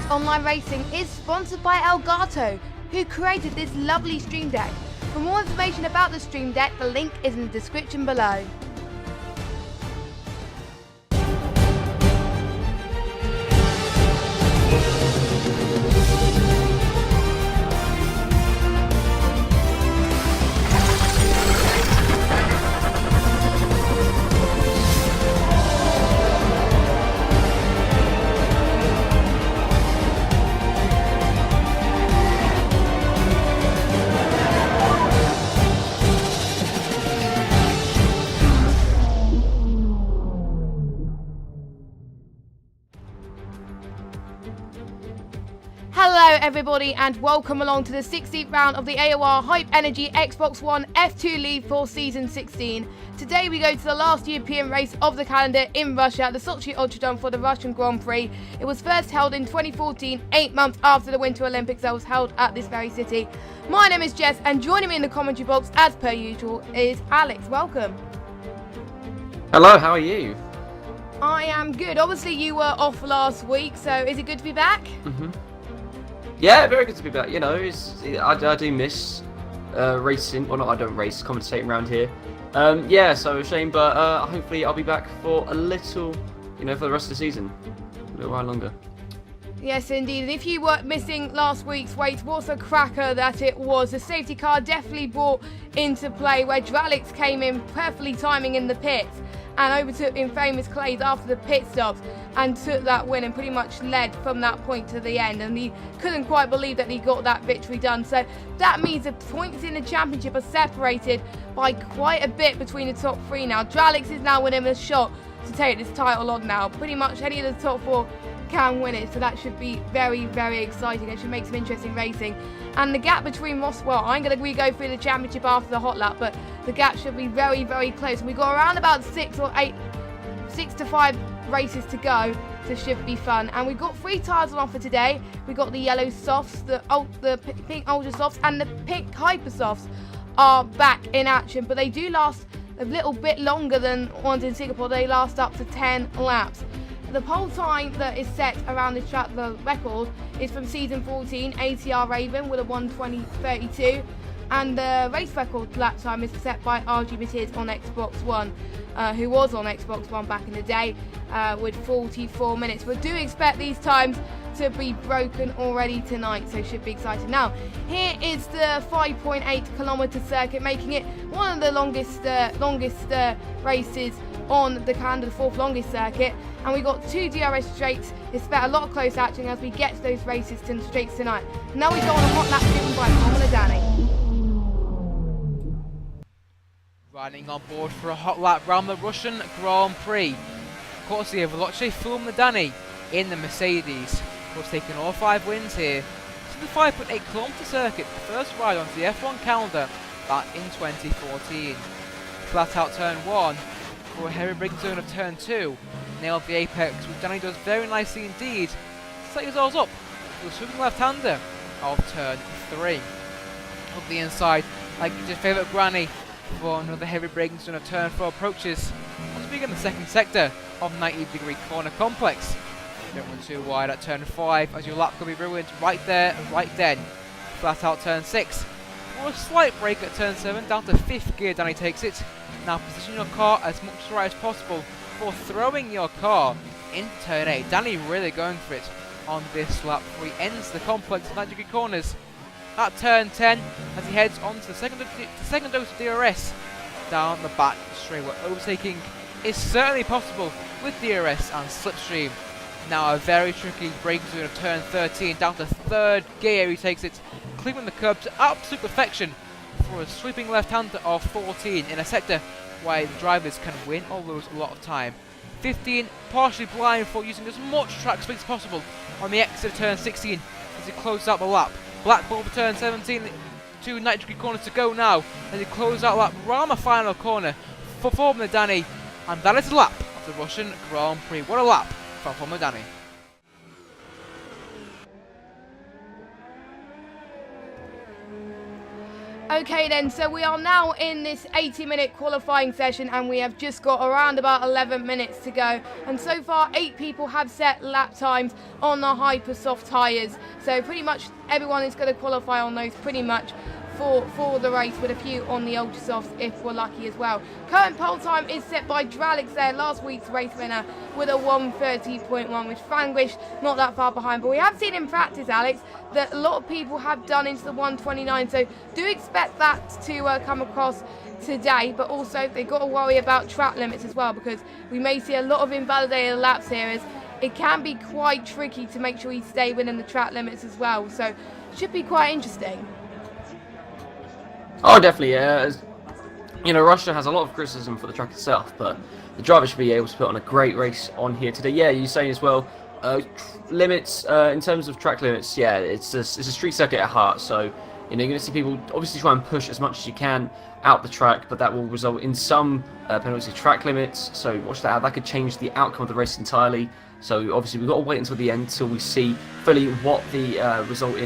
ApexOnlineRacing is sponsored by Elgato, who created this lovely Stream Deck. For more information about the Stream Deck, the link is in the description below. Hello everybody and welcome along to the 16th round of the AOR Hype Energy Xbox One F2 League for Season 16. Today we go to the last European race of the calendar in Russia, the Sochi Ultradome for the Russian Grand Prix. It was first held in 2014, 8 months after the Winter Olympics that was held at this very city. My name is Jess and joining me in the commentary box as per usual is Alex. Welcome. Hello, how are you? I am good. Obviously you were off last week, so is it good to be back? Yeah, very good to be back. You know, I do miss racing. Well, not I don't race, commentating around here. Yeah, so a shame, but hopefully I'll be back for a little, for the rest of the season, a little while longer. Yes, indeed. And if you were missing last week's weight, what a cracker that it was. The safety car definitely brought into play where Dralix came in perfectly timing in the pits and overtook Infamous Clays after the pit stops and took that win and pretty much led from that point to the end. And he couldn't quite believe that he got that victory done. So that means the points in the championship are separated by quite a bit between the top three now. Dralix is now winning a shot to take this title on now. Pretty much any of the top four can win it, so that should be very, very exciting. It should make some interesting racing. And the gap between Roswell, I'm going to go through the championship after the hot lap, but the gap should be very, very close. And we've got around about 6 to 5 races to go, so it should be fun. And we've got 3 tyres on offer today. We've got the yellow softs, the pink ultra softs, and the pink hyper softs are back in action, but they do last a little bit longer than ones in Singapore. They last up to 10 laps. The pole time that is set around this track, the record, is from Season 14, ATR Raven with a 1:20.32, and the race record lap time is set by RG Matiz on Xbox One, who was on Xbox One back in the day, with 44 minutes. We do expect these times to be broken already tonight, so should be exciting. Now, here is the 5.8 kilometer circuit, making it one of the longest races on the calendar, the 4th longest circuit. And we've got 2 DRS straights. Expect a lot of close action as we get to those races to the straights tonight. Now we go on a hot lap driven by Formula Danny. Riding on board for a hot lap round the Russian Grand Prix, courtesy of Veloce Formula Danny in the Mercedes. Of course, taking all 5 wins here. To the 5.8 kilometer circuit, the first ride onto the F1 calendar back in 2014. Flat out turn 1 for a heavy braking zone of turn 2. Nailed the apex, which Danny does very nicely indeed. Set yourselves up for the sweeping left-hander of turn 3. Up the inside, like your favourite granny, for another heavy braking zone of turn 4 approaches. Once we begin the second sector of 90-degree corner complex. Don't run too wide at turn 5 as your lap could be ruined right there and right then. Flat out turn 6. For a slight break at turn 7, down to 5th gear Danny takes it. Now position your car as much right as possible for throwing your car in turn 8. Danny really going for it on this lap before he ends the complex of 90-degree corners. At turn 10, as he heads on to the second dose of DRS down the back straight, where overtaking is certainly possible with DRS and slipstream. Now a very tricky braking zone of turn 13, down to 3rd gear he takes it, clearing the curb to absolute perfection for a sweeping left-hander of 14 in a sector where the drivers can win or lose a lot of time. 15 partially blind for using as much track space as possible on the exit of turn 16 as he closes out the lap. Black ball for turn 17, 2 90-degree corners to go now as he closes out lap around the final corner for Formula Danny, and that is a lap of the Russian Grand Prix. What a lap from Formula Danny. Okay then, so we are now in this 80-minute qualifying session and we have just got around about 11 minutes to go. And so far, 8 people have set lap times on the hyper soft tyres. So pretty much everyone is going to qualify on those pretty much for the race, with a few on the ultra softs if we're lucky as well. Current pole time is set by Dralix there, last week's race winner, with a 1:30.1, with Franglish not that far behind. But we have seen in practice, Alex, that a lot of people have done into the 1:29, so do expect that to come across today. But also they've got to worry about track limits as well, because we may see a lot of invalidated laps here, as it can be quite tricky to make sure you stay within the track limits as well. So should be quite interesting. Oh, definitely, yeah. You know, Russia has a lot of criticism for the track itself, but the driver should be able to put on a great race on here today. Yeah, you're saying as well, limits, in terms of track limits, yeah, it's a street circuit at heart, so, you know, you're going to see people obviously try and push as much as you can out the track, but that will result in some penalty track limits, so watch that out. That could change the outcome of the race entirely, so obviously we've got to wait until the end till we see fully what the result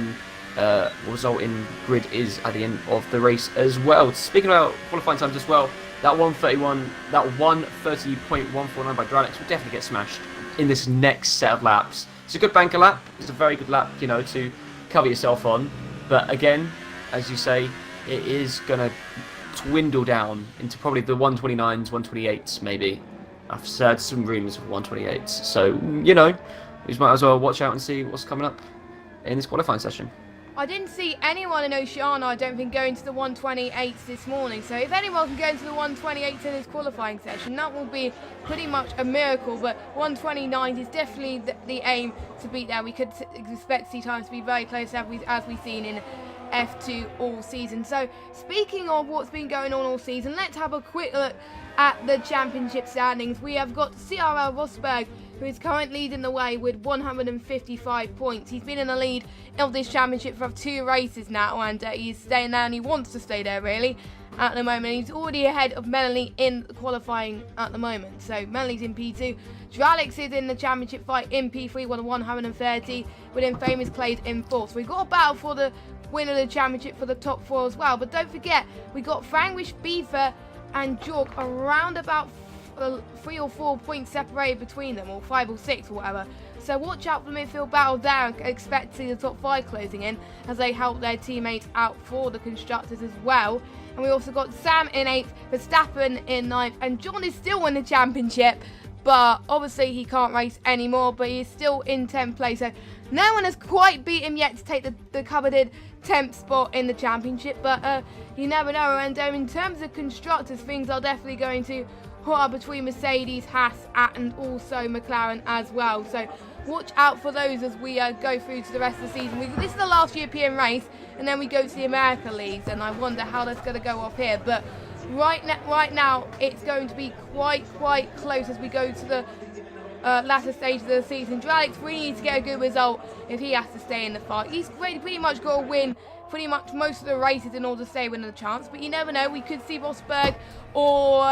in grid is at the end of the race as well. Speaking about qualifying times as well, that 1:30.149 by Dralix will definitely get smashed in this next set of laps. It's a good banker lap. It's a very good lap, you know, to cover yourself on. But again, as you say, it is going to dwindle down into probably the 129s, 128s maybe. I've heard some rumours of 128s. So, you know, we might as well watch out and see what's coming up in this qualifying session. I didn't see anyone in Oceania, I don't think, going to the 128s this morning. So if anyone can go into the 128s in this qualifying session, that will be pretty much a miracle. But 129 is definitely the aim to beat there. We could expect to see times to be very close as we've seen in F2 all season. So speaking of what's been going on all season, let's have a quick look at the championship standings. We have got CRL Rosberg, who is currently leading the way with 155 points. He's been in the lead of this championship for 2 races now, and he's staying there, and he wants to stay there really at the moment. He's already ahead of Melanie in qualifying at the moment. So Melanie's in P2. Dralix is in the championship fight in P3 with 130, with Infamous Clade in 4th. So we've got a battle for the win of the championship for the top 4 as well. But don't forget, we got Franglish, Beaver and Jork around about 3 or 4 points separated between them, or 5 or 6 or whatever. So watch out for the midfield battle there, and expect to see the top 5 closing in as they help their teammates out for the constructors as well. And we also got Sam in 8th, Verstappen in 9th, and John is still in the championship, but obviously he can't race anymore, but he's still in 10th place. So no one has quite beat him yet to take the coveted 10th spot in the championship, but you never know. And in terms of constructors, things are definitely going to hot up between Mercedes, Haas, and also McLaren as well. So watch out for those as we go through to the rest of the season. This is the last European race, and then we go to the America Leagues, and I wonder how that's going to go off here. But right now, it's going to be quite close as we go to the latter stage of the season. Dralix really needs to get a good result if he has to stay in the fight. He's pretty much got to win pretty much most of the races in order to stay within the chance, but you never know. We could see Rosberg or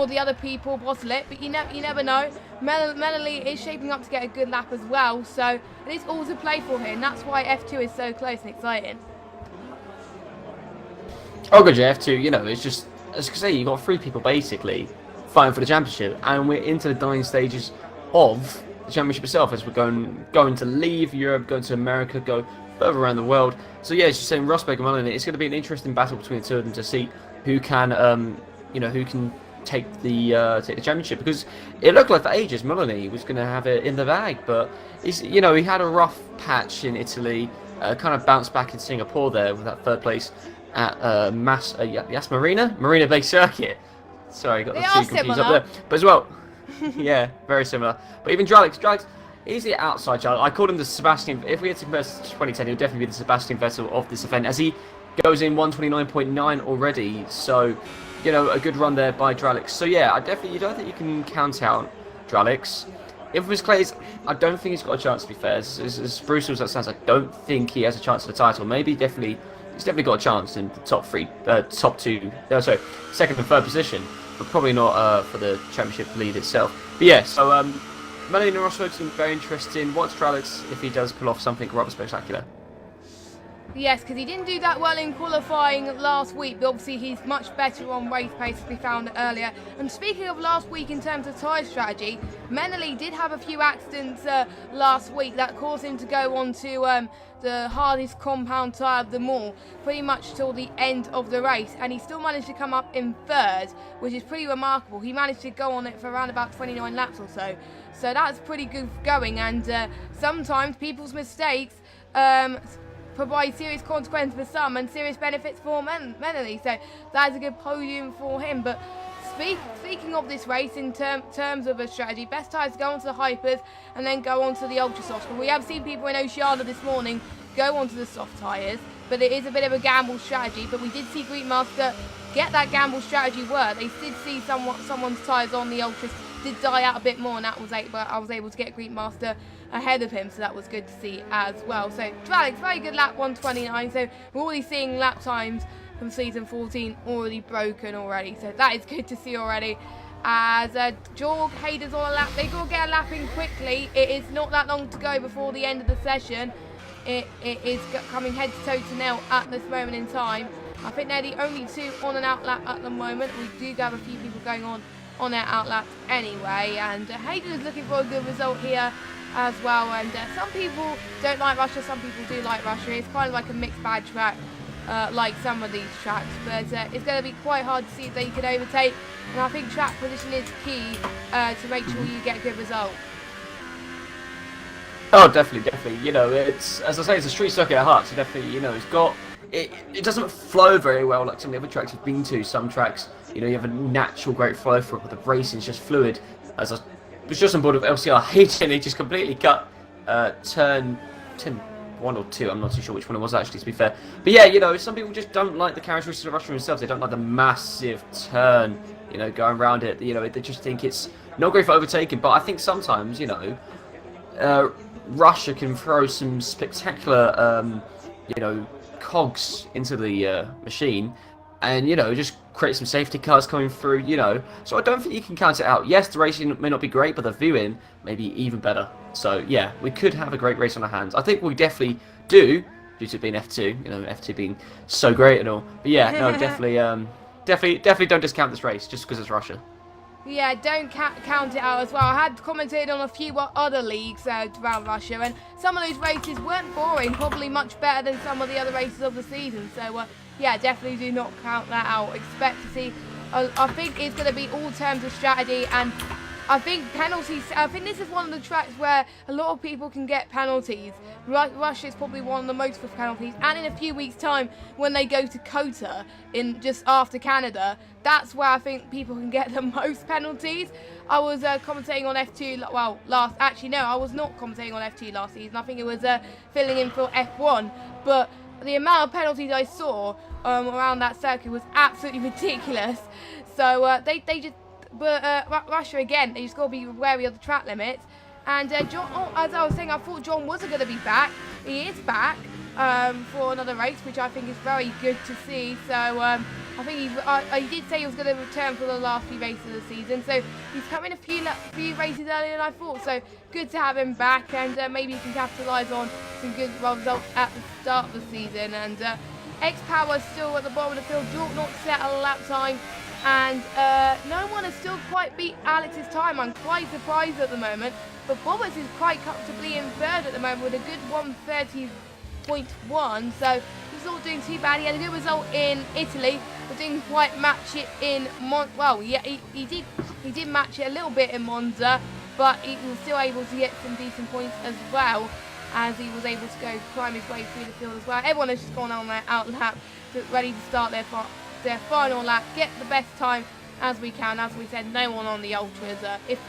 the other people bottle it, but you never know. Melanie is shaping up to get a good lap as well, so it is all to play for here, and that's why F2 is so close and exciting. Oh good, yeah, F2, you know, it's just, as I say, you've got 3 people basically fighting for the championship, and we're into the dying stages of the championship itself as we're going to leave Europe, going to America, go further around the world. So yeah, as you're saying, Rosberg and Melanie, it's going to be an interesting battle between the 2 of them to see who can, who can take the championship, because it looked like for ages Melanie was going to have it in the bag, but he had a rough patch in Italy, kind of bounced back in Singapore there with that 3rd place at Marina Bay Circuit. Sorry, got the 2 confused up there, but as well, yeah, very similar. But even Dralix, he's the outside child. I called him the Sebastian. If we had to compare to 2010, he'll definitely be the Sebastian Vettel of this event, as he goes in 129.9 already. So, you know, a good run there by Dralix. So yeah, you don't think you can count out Dralix. If it was Clay's, I don't think he's got a chance, to be fair. As brutal as that sounds, I don't think he has a chance for the title. He's definitely got a chance in the top 2, 2nd and 3rd position, but probably not for the championship lead itself. But yeah, so Melanie and Rosberg seem very interesting. What's Dralix if he does pull off something rather spectacular? Yes, because he didn't do that well in qualifying last week, but obviously he's much better on race pace, as we found earlier. And speaking of last week in terms of tyre strategy, Menely did have a few accidents last week that caused him to go on to the hardest compound tyre of them all, pretty much till the end of the race, and he still managed to come up in third, which is pretty remarkable. He managed to go on it for around about 29 laps or so, so that's pretty good going. And sometimes people's mistakes provide serious consequences for some and serious benefits for Menely, so that's a good podium for him. But speaking of this race in terms of a strategy, best tyres to go onto the hypers and then go onto the ultra softs. But we have seen people in Oceania this morning go onto the soft tyres, but it is a bit of a gamble strategy. But we did see Greenmaster get that gamble strategy work. They did see someone's tyres on the ultras did die out a bit more, and I was able to get Greenmaster ahead of him, so that was good to see as well. So Alex, very good lap 129, so we're already seeing lap times from season 14 already broken already, so that is good to see already. As Jorg Hayder's on a lap, they got to get a lap in quickly. It is not that long to go before the end of the session. It is coming head to toe to nail at this moment in time. I think they're the only two on and out lap at the moment. We do have a few people going on their out laps anyway, and Hayden is looking for a good result here as well. And some people don't like Russia, some people do like Russia. It's kind of like a mixed bag track, like some of these tracks, but it's going to be quite hard to see if they can overtake, and I think track position is key to make sure you get a good result. Oh, definitely. You know, it's, as I say, it's a street circuit at heart, so definitely, you know, it's got, it doesn't flow very well like some of the other tracks I've been to. Some tracks, you know, you have a natural great flow for it, but the racing is just fluid. As I was just on board with LCR, and he just completely cut turn 1 or 2. I'm not too sure which one it was actually, to be fair. But yeah, you know, some people just don't like the characteristics of Russia themselves. They don't like the massive turn, you know, going around it. You know, they just think it's not great for overtaking. But I think sometimes, you know, Russia can throw some spectacular, you know, cogs into the machine, and, you know, just create some safety cars coming through, you know. So I don't think you can count it out. Yes, the racing may not be great, but the viewing may be even better. So yeah, we could have a great race on our hands. I think we definitely do, due to being F2, you know, F2 being so great and all. But yeah, no, definitely don't discount this race just because it's Russia. Yeah, don't count it out as well. I had commented on a few other leagues around Russia, and some of those races weren't boring, probably much better than some of the other races of the season. So yeah, definitely do not count that out. Expect to see, I think it's going to be all terms of strategy, and I think penalties, I think this is one of the tracks where a lot of people can get penalties. Russia is probably one of the most for penalties, and in a few weeks' time, when they go to Kota, in just after Canada, that's where I think people can get the most penalties. I was commentating on F2, well, I was not commentating on F2 last season. I think it was filling in for F1, but the amount of penalties I saw around that circuit was absolutely ridiculous. So Russia, again, they just got to be wary of the track limits. And John, as I was saying, I thought John wasn't going to be back. He is back for another race, which I think is very good to see. So I think he did say he was going to return for the last few races of the season. So he's come in a few races earlier than I thought. So good to have him back, and maybe he can capitalise on some good results at the start of the season. And X-Power still at the bottom of the field, not set a lap time. And no one has still quite beat Alex's time. I'm quite surprised at the moment. But Bobbers is quite comfortably in third at the moment with a good 130.1. So he's not doing too bad. He had a good result in Italy, but didn't quite match it in he did match it a little bit in Monza, but he was still able to get some decent points as well, as he was able to climb his way through the field as well. Everyone has just gone on their out lap, ready to start their final lap, get the best time as we can. As we said, no one on the ultras. If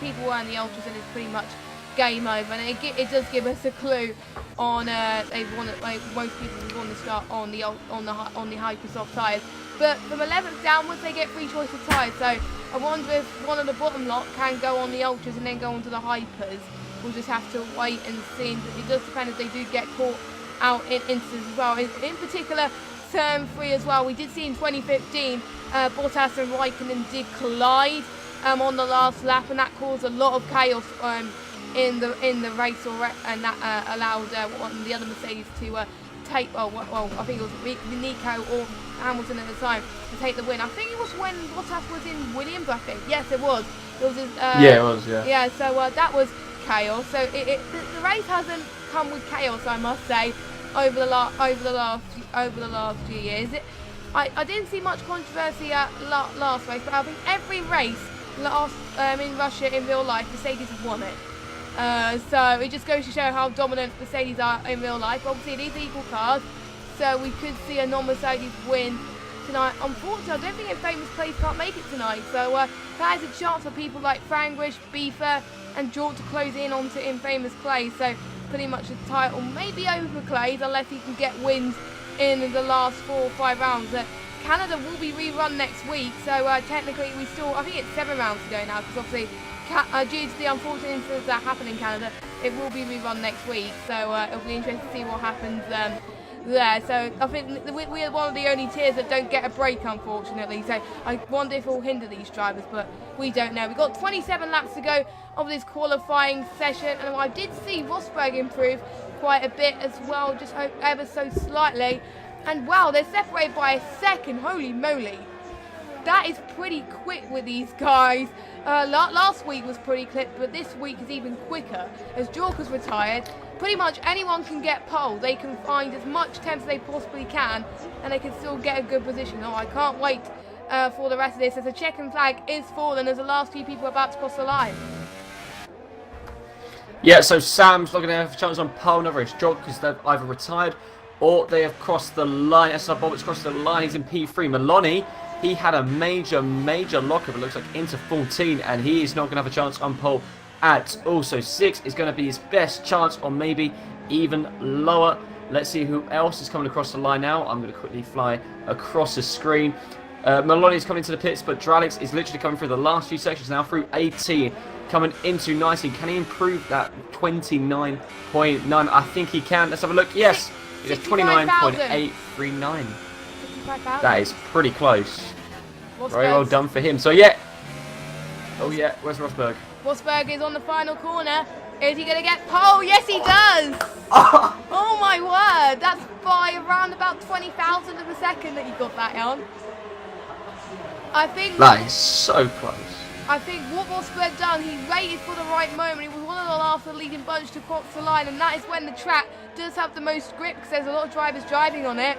people were on the ultras, then it's pretty much game over, and it does give us a clue on most people want to start on the hypersoft tyres. But from 11th downwards, they get free choice of tyres. So I wonder if one of the bottom lot can go on the ultras and then go onto the hypers. We'll just have to wait and see. It does depend if they do get caught out in instances as well. In particular, Turn 3 as well. We did see in 2015 Bottas and Raikkonen did collide on the last lap, and that caused a lot of chaos in the race, and that allowed one of the other Mercedes to take, well, I think it was Nico or Hamilton at the time to take the win. I think it was when Bottas was in Williams, I think. Yes, it was. It was. Yeah, it was. Yeah. Yeah. So that was chaos. So the race hasn't come with chaos, I must say, over the last few years. I didn't see much controversy at last race, but I think every race last in Russia in real life, Mercedes have won it. So it just goes to show how dominant Mercedes are in real life. Obviously, it is equal cars, so we could see a non-Mercedes win tonight. Unfortunately, I don't think Infamous Clays can't make it tonight, so that is a chance for people like Franglish, Beefer and George to close in onto Infamous Clays. So pretty much the title may be over for Clays unless he can get wins in the last 4 or 5 rounds. Canada will be rerun next week, so technically we still, I think it's 7 rounds to go now, because obviously due to the unfortunate incidents that happen in Canada, it will be rerun next week, so it'll be interesting to see what happens there. So I think we are one of the only tiers that don't get a break, unfortunately, so I wonder if it will hinder these drivers, but we don't know. We've got 27 laps to go of this qualifying session, and I did see Rosberg improve quite a bit as well, just ever so slightly, and wow, they're separated by a second. Holy moly, that is pretty quick with these guys. Last week was pretty quick, but this week is even quicker as Jorka's retired. Pretty much anyone can get pole. They can find as much temps as they possibly can, and they can still get a good position. Oh, I can't wait for the rest of this as the checkered flag is fallen as the last few people are about to cross the line. Yeah, so Sam's looking to have a chance on pole, another is Jork, because they've either retired or they have crossed the line. SR Bobbitt's crossed the line, he's in P3. Maloney, he had a major lockup, it looks like, into 14, and he is not going to have a chance on pole at all. So 6 is going to be his best chance, or maybe even lower. Let's see who else is coming across the line now. I'm going to quickly fly across the screen. Maloney is coming to the pits, but Dralix is literally coming through the last few sections now, through 18, coming into 19. Can he improve that 29.9? I think he can. Let's have a look. Yes, he's at 29.839. That is pretty close. Very well done for him. So yeah. Oh yeah, where's Rosberg? Rosberg is on the final corner. Is he going to get pole? Yes, he does. Oh my word. That's by around about 20,000 of a second that he got that on. I think that is so close. I think what Rosberg done, he waited for the right moment. He was one of the last of the leading bunch to cross the line, and that is when the track does have the most grip, because there's a lot of drivers driving on it.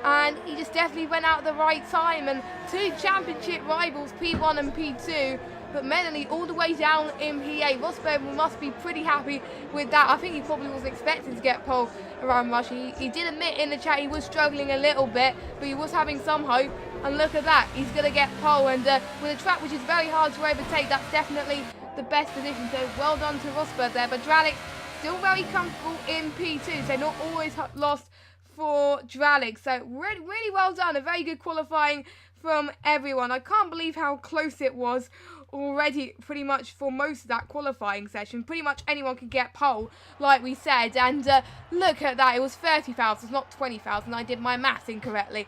And he just definitely went out at the right time. And 2 championship rivals, P1 and P2, but Melanie all the way down in P8. Rosberg must be pretty happy with that. I think he probably wasn't expecting to get pole around Russia. He did admit in the chat he was struggling a little bit, but he was having some hope. And look at that, he's going to get pole. And with a track which is very hard to overtake, that's definitely the best position. So well done to Rosberg there. But Dralix still very comfortable in P2, so not always lost for Dralix. So really well done. A very good qualifying from everyone. I can't believe how close it was already, pretty much for most of that qualifying session. Pretty much anyone could get pole, like we said. And look at that, it was 30,000, not 20,000. I did my maths incorrectly.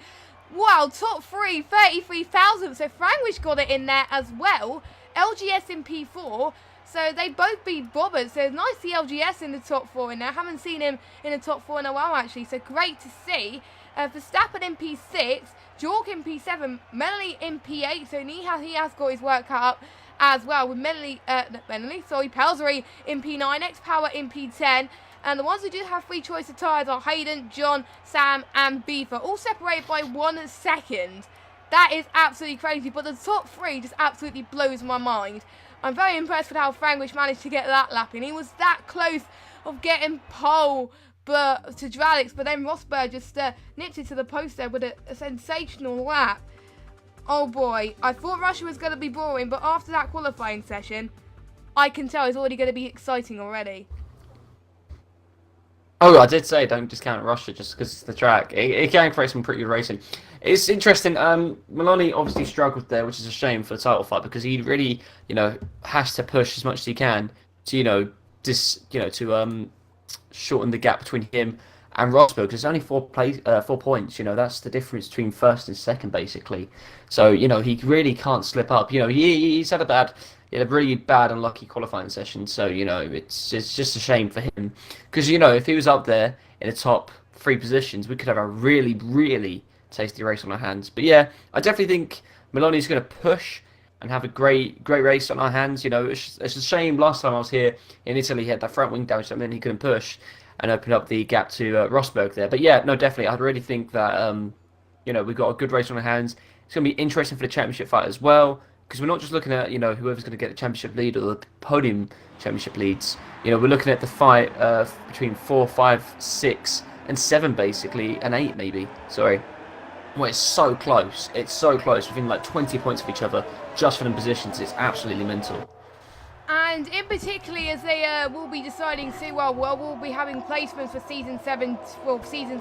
Wow, top 3, 33,000. So Franglish got it in there as well. LGS in P4. So they both beat Bobbert. So nice to see LGS in the top 4 in there. I haven't seen him in the top 4 in a while, actually. So great to see. Verstappen in P6. Jork in P7. Melanie in P8. So he has got his work cut up as well. With Pelzery in P9. X-Power in P10. And the ones who do have free choice of tyres are Hayden, John, Sam and Beefer. All separated by 1 second. That is absolutely crazy. But the top 3 just absolutely blows my mind. I'm very impressed with how Franglish managed to get that lap in. He was that close of getting pole to Dralix, but then Rosberg just nipped it to the post there with a sensational lap. Oh boy, I thought Russia was going to be boring, but after that qualifying session, I can tell it's already going to be exciting already. Oh, I did say don't discount Russia just because it's the track. It can create some pretty good racing. It's interesting. Maloney obviously struggled there, which is a shame for the title fight because he really, has to push as much as he can to, to shorten the gap between him and Rosberg. There's only 4 points. That's the difference between first and second, basically. So he really can't slip up. He's had a really bad, unlucky qualifying session. So it's just a shame for him because if he was up there in the top 3 positions, we could have a really, really tasty race on our hands. But yeah, I definitely think Maloney's going to push and have a great race on our hands. You know, it's a shame last time I was here in Italy, he had that front wing damage that meant he couldn't push and open up the gap to Rosberg there. But yeah, no, definitely, I really think that, you know, we've got a good race on our hands. It's going to be interesting for the championship fight as well, because we're not just looking at, you know, whoever's going to get the championship lead or the podium championship leads. You know, we're looking at the fight between 4, 5, 6, and 7 basically, and 8 maybe. Sorry. Well, it's so close. It's so close. Within like 20 points of each other, just for them positions. It's absolutely mental. And in particularly, as they will be deciding soon, we'll be having placements for season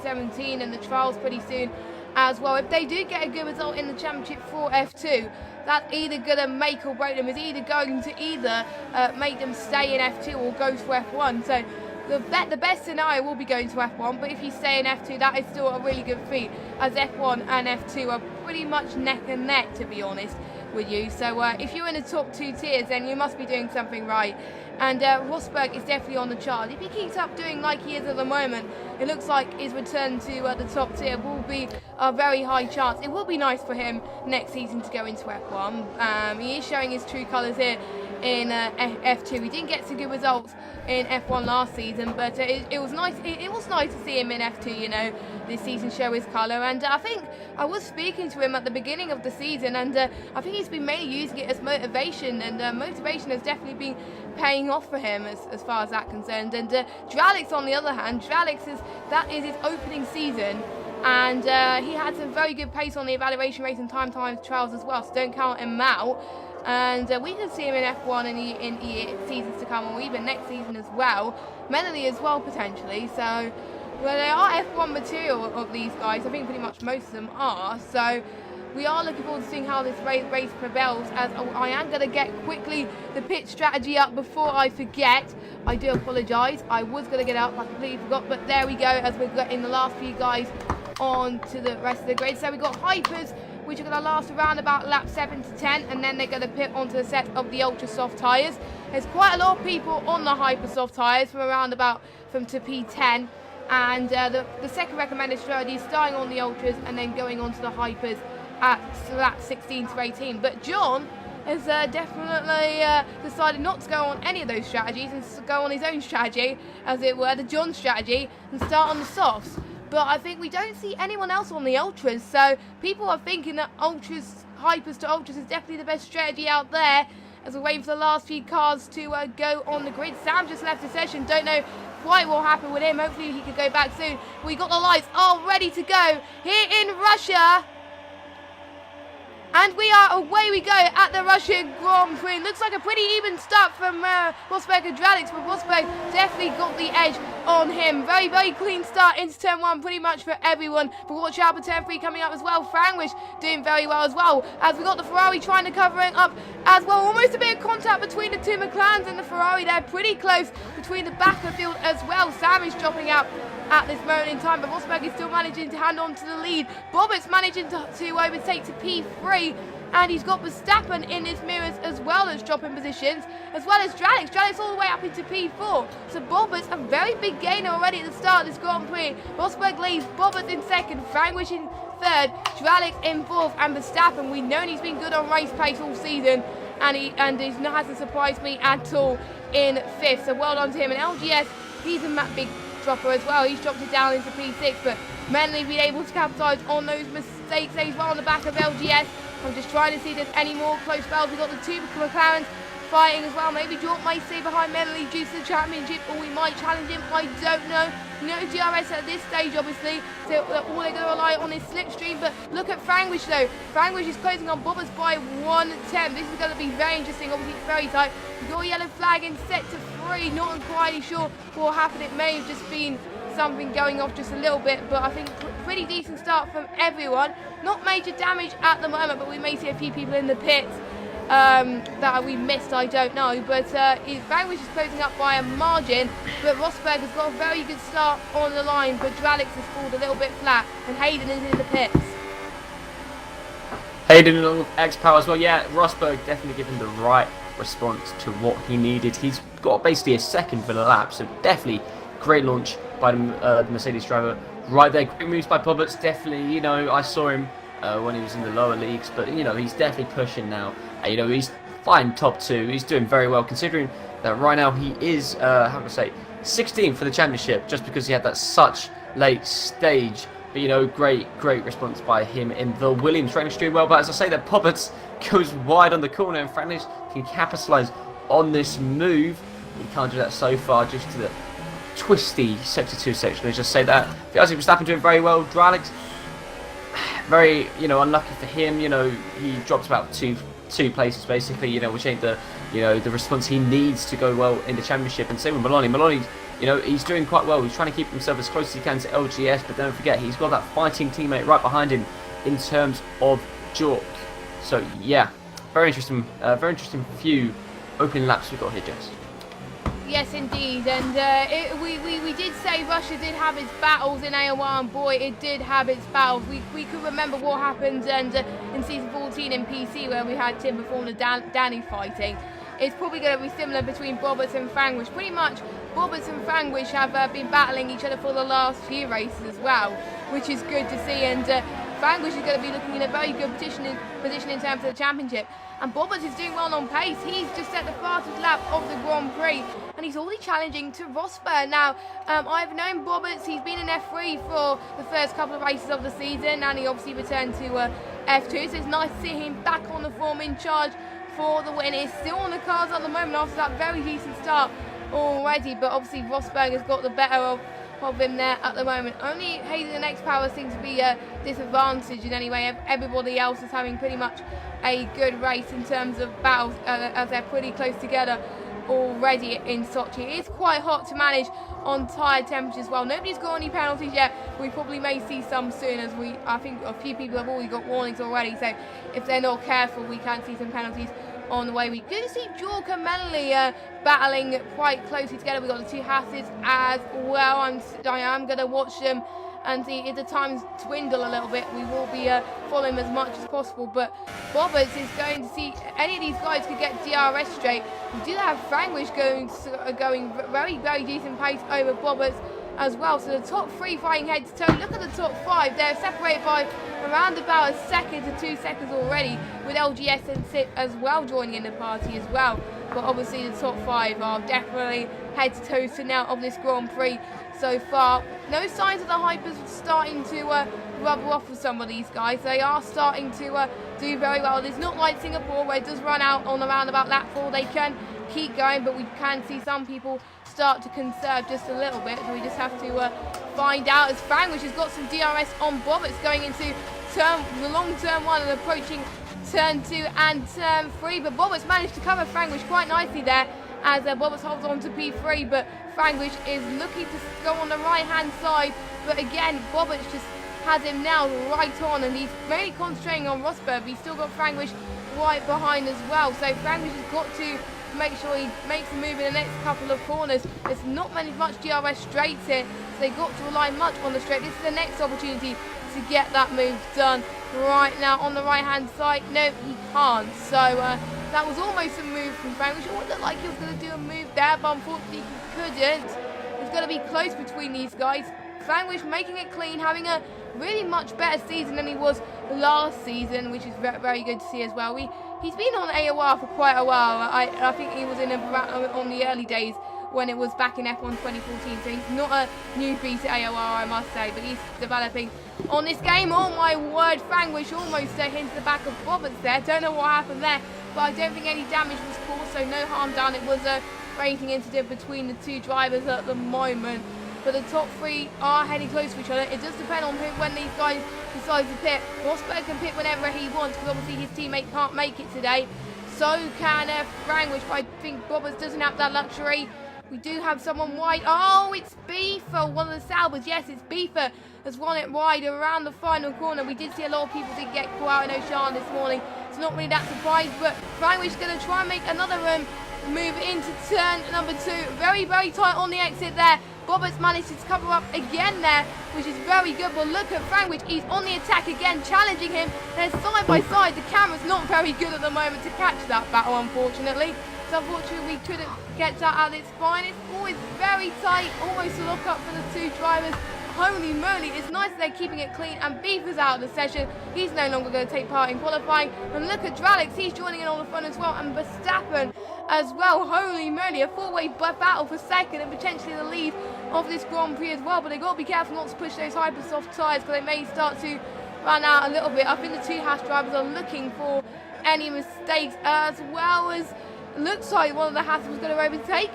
17 and the trials pretty soon as well. If they do get a good result in the championship for F2, that's either going to make or break them. It's either going to make them stay in F2 or go for F1. So the best scenario will be going to F1, but if you stay in F2, that is still a really good feat, as F1 and F2 are pretty much neck and neck, to be honest with you. So if you're in the top 2 tiers, then you must be doing something right. And Rosberg is definitely on the chart. If he keeps up doing like he is at the moment, it looks like his return to the top tier will be a very high chance. It will be nice for him next season to go into F1. He is showing his true colours here in F2. He didn't get some good results in F1 last season, but it was nice. It was nice to see him in F2. You know, this season show his colour, and I think I was speaking to him at the beginning of the season, and I think he's been mainly using it as motivation, and motivation has definitely been paying off for him as far as that concerned. And Dralix, on the other hand, that is his opening season. And he had some very good pace on the evaluation race and time trials as well, so don't count him out. And we can see him in F1 in seasons to come, or even next season as well. Melanie as well, potentially. So, well, they are F1 material of these guys. I think pretty much most of them are. So, we are looking forward to seeing how this race prevails, as I am going to get quickly the pit strategy up before I forget. I do apologise. I was going to get up, I completely forgot. But there we go, as we're getting the last few guys on to the rest of the grid. So we've got Hypers, which are going to last around about lap 7 to 10, and then they're going to pit onto the set of the ultra soft tyres. There's quite a lot of people on the hyper soft tyres from to P10, and the second recommended strategy is starting on the ultras and then going on to the hypers at lap 16 to 18. But John has definitely decided not to go on any of those strategies and to go on his own strategy, as it were, the John strategy, and start on the softs. But I think we don't see anyone else on the ultras, so people are thinking that hypers to ultras is definitely the best strategy out there, as we're waiting for the last few cars to go on the grid. Sam just left the session, don't know quite what will happen with him. Hopefully he could go back soon. We got the lights all ready to go here in Russia. And away we go at the Russian Grand Prix. Looks like a pretty even start from Rosberg and Dralix, but Rosberg definitely got the edge on him. Very, very clean start into turn 1 pretty much for everyone. But watch out for turn 3 coming up as well. Frangwish doing very well as well, as we got the Ferrari trying to cover it up as well. Almost a bit of contact between the 2 McLarens and the Ferrari there. Pretty close between the back of the field as well. Sam is dropping out at this moment in time, but Rosberg is still managing to hand on to the lead. Bobbitt's managing to overtake to P3, and he's got Verstappen in his mirrors as well as dropping positions, as well as Dralix. Dralix all the way up into P4. So Bobbitt's a very big gainer already at the start of this Grand Prix. Rosberg leads, Bobbitt in second, Frangwish in third, Dralix in fourth, and Verstappen, we know he's been good on race pace all season, and he hasn't surprised me at all in fifth. So well done to him. And LGS, he's a big dropper as well. He's dropped it down into P6, but Menley been able to capitalise on those mistakes as well on the back of LGS. I'm just trying to see if there's any more close battles. We've got the 2 McLarens fighting as well. Maybe Jordan might stay behind Menley due to the championship, or we might challenge him. I don't know. No DRS at this stage, obviously, so all they're going to rely on is slipstream. But look at Frangwish, though. Frangwish is closing on Bobbitt's by 1/10. This is going to be very interesting. Obviously, it's very tight. We've got a yellow flag in set to 3. Not entirely sure what happened. It may have just been something going off just a little bit, but I think pretty decent start from everyone. Not major damage at the moment, but we may see a few people in the pits that we missed, I don't know. But Frangwish is closing up by a margin, but Rosberg has got a very good start on the line, but Dralix has fallen a little bit flat, and Hayden is in the pits. Hayden along with X-Power as well. Yeah, Rosberg definitely given the right response to what he needed. He's got basically a second for the lap, so definitely Great launch by the Mercedes driver. Right there, great moves by Bobbert. Definitely, you know, I saw him when he was in the lower leagues, but you know, he's definitely pushing now. You know, he's fine top 2. He's doing very well considering that right now he is, how can I say, 16th for the championship, just because he had that such late stage. But you know, great response by him in the Williams, running extremely well. But as I say, that Bobbert goes wide on the corner, and Francis can capitalise on this move. He can't do that so far, just to the twisty sector 2 section. Let's just say that. The Isaac Verstappen doing very well. Dralix, very, you know, unlucky for him. You know, he drops about two places basically. You know, which ain't the, you know, the response he needs to go well in the championship. And same with Maloney. Maloney, you know, he's doing quite well. He's trying to keep himself as close as he can to LGS, but don't forget he's got that fighting teammate right behind him in terms of Jork. So yeah, very interesting few opening laps we've got here, Jess. Yes, indeed, and we did say Russia did have its battles in AOR, and boy, it did have its battles. We could remember what happened in Season 14 in PC, where we had Tim Perform and Danny fighting. It's probably going to be similar between Bobbert and Frangwish. Pretty much, Bobbert and Frangwish have been battling each other for the last few races as well, which is good to see, and Frangwish is going to be looking in a very good position in terms of the championship. And Bobbert is doing well on pace. He's just set the fastest lap of the Grand Prix, and he's already challenging to Rosberg. Now, I've known Bobbert. He's been in F3 for the first couple of races of the season, and he obviously returned to F2, so it's nice to see him back on the form in charge for the win. It's still on the cards at the moment after that very decent start already, but obviously Rosberg has got the better of him there at the moment. Only Hayden and X-Power seem to be disadvantaged in any way. Everybody else is having pretty much a good race in terms of battles, as they're pretty close together already in Sochi. It is quite hot to manage on tyre temperatures as well. Nobody's got any penalties yet. We probably may see some soon, as I think a few people have already got warnings already, so if they're not careful we can see some penalties on the way. We could see Jork and Menley battling quite closely together. We've got the two Hasses as well. I am going to watch them and see if the times dwindle a little bit. We will be following as much as possible, but Bobbert is going to see any of these guys could get DRS straight. We do have Frangwish going very decent pace over Bobbert as well. So the top 3 fighting head to toe. Look at the top 5. They're separated by around about a second to 2 seconds already, with LGS and SIP as well joining in the party as well. But obviously the top 5 are definitely head to toe to now of this Grand Prix so far. No signs of the hypers starting to rub off with some of these guys. They are starting to do very well. It's not like Singapore, where it does run out on around about lap 4. They can keep going, but we can see some people start to conserve just a little bit. So we just have to find out, as Frangwish has got some DRS on Bobberts going into the long turn 1 and approaching turn 2 and turn 3. But Bobberts managed to cover Frangwish quite nicely there, as Bobberts holds on to P3, but Frangwish is looking to go on the right hand side. But again, Bobberts just has him now right on, and he's mainly concentrating on Rosberg, but he's still got Frangwish right behind as well. So Frangwish has got to make sure he makes a move in the next couple of corners. There's not much DRS straights here, so they've got to rely much on the straight. This is the next opportunity to get that move done right now on the right hand side. No, he can't. So that was almost a move from Frangwish. It looked like he was going to do a move there, but unfortunately he couldn't. It's going to be close between these guys. Frangwish making it clean, having a really much better season than he was last season, which is very good to see as well. He's been on AOR for quite a while. I think he was on the early days when it was back in F1 2014, so he's not a newbie to AOR, I must say, but he's developing on this game. Oh my word, Frangwish almost hit the back of Bobberts there. Don't know what happened there, but I don't think any damage was caused, so no harm done. It was a racing incident between the two drivers at the moment. But the top 3 are heading close to each other. It does depend on when these guys decide to pit. Rosberg can pit whenever he wants, because obviously his teammate can't make it today. So can Frangwish, but I think Bobberts doesn't have that luxury. We do have someone wide. Oh, it's Beefer, one of the Saubers. Yes, it's Beefer has won it wide around the final corner. We did see a lot of people did get caught out in O'Shan this morning. It's not really that surprised, but Frangwish is going to try and make another move into turn number 2. Very tight on the exit there. Bobberts managed to cover up again there, which is very good. But look at Frangwish, he's on the attack again, challenging him. They're side by side. The camera's not very good at the moment to catch that battle, unfortunately. So unfortunately, we couldn't get that out of its spine. It's always very tight, almost a lock up for the two drivers. Holy moly, it's nice they're keeping it clean, and Beef is out of the session. He's no longer going to take part in qualifying. And look at Dralix, he's joining in all the fun as well, and Verstappen as well. Holy moly, a four-way battle for second and potentially the lead of this Grand Prix as well. But they've got to be careful not to push those hyper soft tyres, because they may start to run out a little bit. I think the two Haas drivers are looking for any mistakes, as well as looks like one of the Haas was going to overtake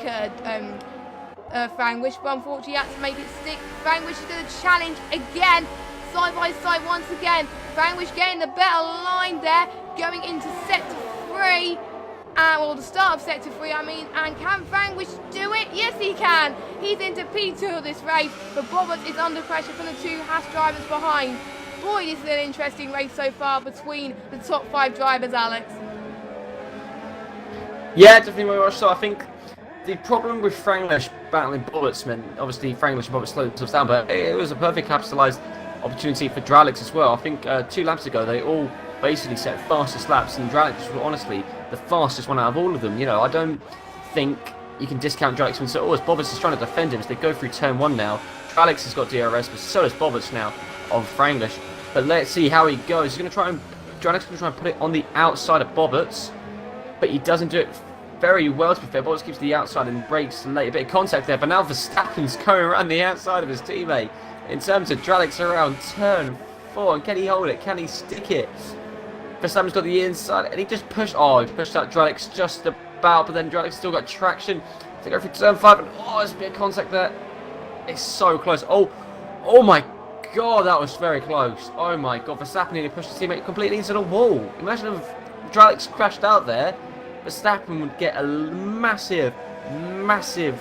Frank Wish, but unfortunately he had to make it stick. Frank Wish is going to challenge again, side by side once again. Frank Wish getting the better line there, going into sector 3. Well, the start of sector 3, I mean, and can Frank Wish do it? Yes, he can. He's into P2 of this race, but Bobbitt is under pressure from the two Haas drivers behind. Boy, this is an interesting race so far between the top 5 drivers, Alex. Yeah, definitely very much so. I think the problem with Franglish battling Bobbitt meant, obviously Franglish and Bobbitt slowed themselves down, but it was a perfect capitalised opportunity for Dralix as well. I think 2 laps ago they all basically set fastest laps, and Dralix was honestly the fastest one out of all of them. You know, I don't think you can discount Dralix when so Bobbitt is trying to defend him as they go through turn 1 now. Dralix has got DRS, but so does Bobbitt now of Franglish. But let's see how he goes. He's going to try and Dralix is going to try and put it on the outside of Bobbitt's, but he doesn't do it very well, to be fair. Bottas keeps the outside and brakes late. A bit of contact there, but now Verstappen's going around the outside of his teammate. In terms of Dralix around turn 4, and can he hold it? Can he stick it? Verstappen's got the inside, and he just pushed. Oh, he pushed out Dralix just about, but then Dralix still got traction to go through turn 5, and oh, there's a bit of contact there. It's so close. Oh my God, that was very close. Oh my God, Verstappen nearly pushed his teammate completely into the wall. Imagine if Dralix crashed out there. Verstappen would get a massive,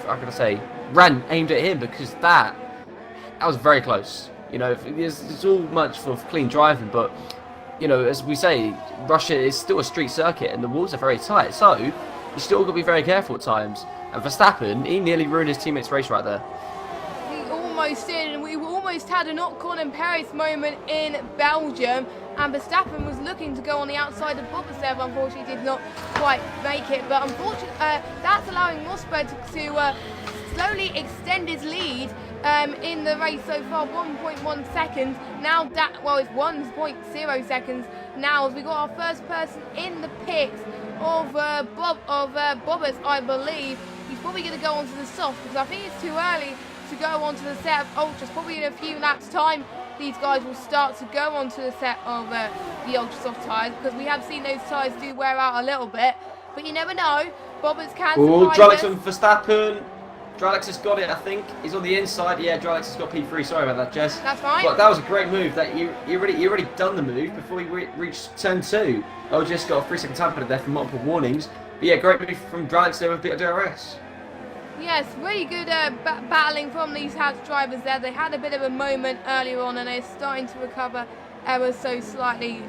how can I say, rant aimed at him, because that was very close. You know, it's all much for clean driving, but, you know, as we say, Russia is still a street circuit and the walls are very tight, so you still got to be very careful at times. And Verstappen, he nearly ruined his teammate's race right there. He almost did, and we almost had an Ocon and Paris moment in Belgium, and Verstappen was looking to go on the outside of Bottas there, but unfortunately did not quite make it. But unfortunately, that's allowing Rosberg to slowly extend his lead in the race so far, 1.1 seconds. Now that, well, it's 1.0 seconds now, as we got our first person in the pits of Bottas, I believe. He's probably going to go onto the soft, because I think it's too early to go onto the set of ultras. Probably in a few laps time these guys will start to go onto the set of the ultra soft tyres, because we have seen those tyres do wear out a little bit, but you never know. Bobbitt can surprise Dralix us. and Verstappen. Dralix has got it, I think. He's on the inside. Yeah, Dralix has got P3. Sorry about that, Jess. That's fine. But that was a great move. That you already done the move before you reached turn 2. Oh, just got a 3-second time penalty there for multiple warnings. But yeah, great move from Dralix there with a bit of DRS. Yes, really good battling from these Haas drivers there. They had a bit of a moment earlier on, and they're starting to recover ever so slightly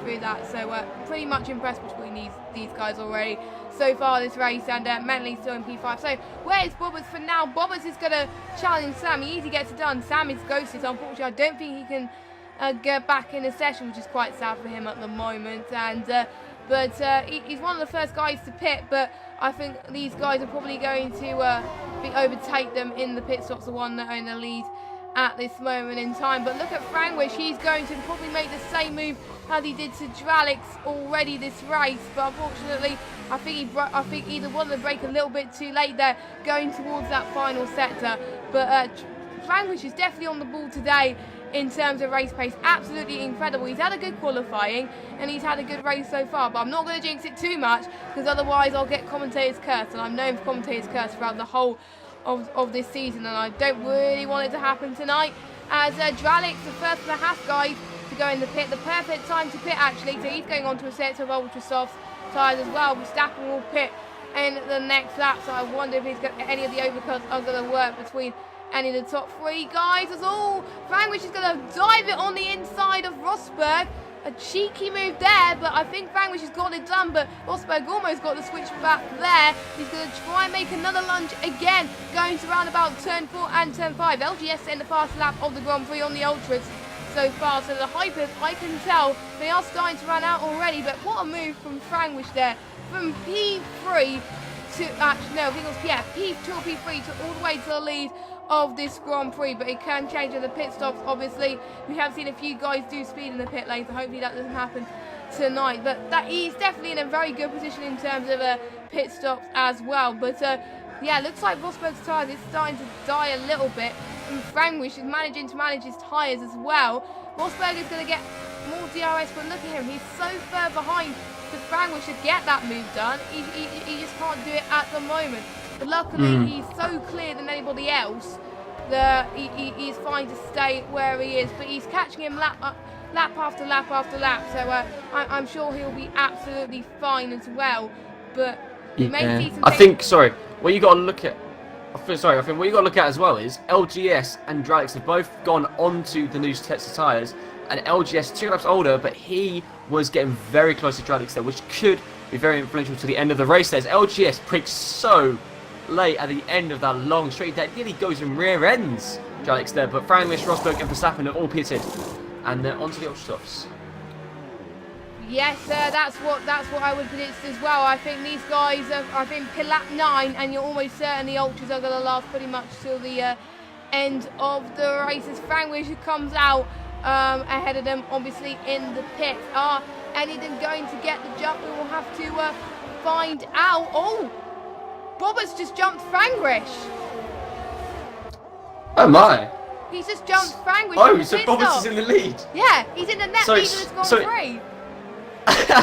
through that. So pretty much impressed between these guys already so far this race, and Mentley still in P5. So where is Bottas for now? Bottas is going to challenge Sam. He easily gets it done. Sam is ghosted. Unfortunately, I don't think he can get back in the session, which is quite sad for him at the moment. And but he's one of the first guys to pit, but I think these guys are probably going to overtake them in the pit stops, the one that are in the lead at this moment in time. But look at Franglish, he's going to probably make the same move as he did to Dralix already this race, but unfortunately I think either one of them break a little bit too late there, going towards that final sector. But Franglish is definitely on the ball today in terms of race pace. Absolutely incredible. He's had a good qualifying and he's had a good race so far, but I'm not going to jinx it too much, because otherwise I'll get commentators cursed, and I'm known for commentators cursed throughout the whole of this season, and I don't really want it to happen tonight. As Dralix, the first of the Haas guys to go in the pit, the perfect time to pit actually, so he's going on to a set of ultra soft tyres as well. Verstappen will pit in the next lap, so I wonder if any of the overcuts are going to work between any of the top 3 guys. As all, Franglish is going to dive it on the inside of Rosberg. A cheeky move there, but I think Franglish has got it done, but Rosberg almost got the switch back there. He's going to try and make another lunge again, going to round about turn 4 and turn 5. LGS in the fast lap of the Grand Prix on the Ultras. so far. So the hypers, I can tell, they are starting to run out already. But what a move from Frangwish there. From P3 to, actually, no, I think it was, yeah, P2 or P3 to all the way to the lead of this Grand Prix. But it can change in the pit stops, obviously. We have seen a few guys do speed in the pit lane, so hopefully that doesn't happen tonight. But that he's definitely in a very good position in terms of pit stops as well. But yeah, looks like Rosberg's tyres is starting to die a little bit. And Frangwish is managing to manage his tyres as well. Rosberg is going to get more DRS, but look at him, he's so far behind for Frangwish to get that move done. He just can't do it at the moment. But luckily, he's so clear than anybody else that he's fine to stay where he is. But he's catching him lap after lap after lap. So I'm sure he'll be absolutely fine as well. But you may see some I think what you got to look at. I think what you got to look at as well is LGS and Dralix have both gone onto the new Tesla tyres, and LGS 2 laps older, but he was getting very close to Dralix there, which could be very influential to the end of the race. There's LGS pricked so late at the end of that long straight that nearly goes in rear ends Dralix there, but Frangwish, Rosberg and Verstappen have all pitted, and they're onto the ultra softs. Yes, that's what I would predict as well. I think these guys I think lap 9, and you're almost certain the ultras are going to last pretty much till the end of the race as Frangwish comes out ahead of them, obviously in the pit. Are any of them going to get the jump? We will have to find out. Oh, Roberts just jumped Frangwish. Oh my! He's just jumped Frangwish. Oh, so Roberts is in the lead. Yeah, he's in the net lead of this Grand Prix.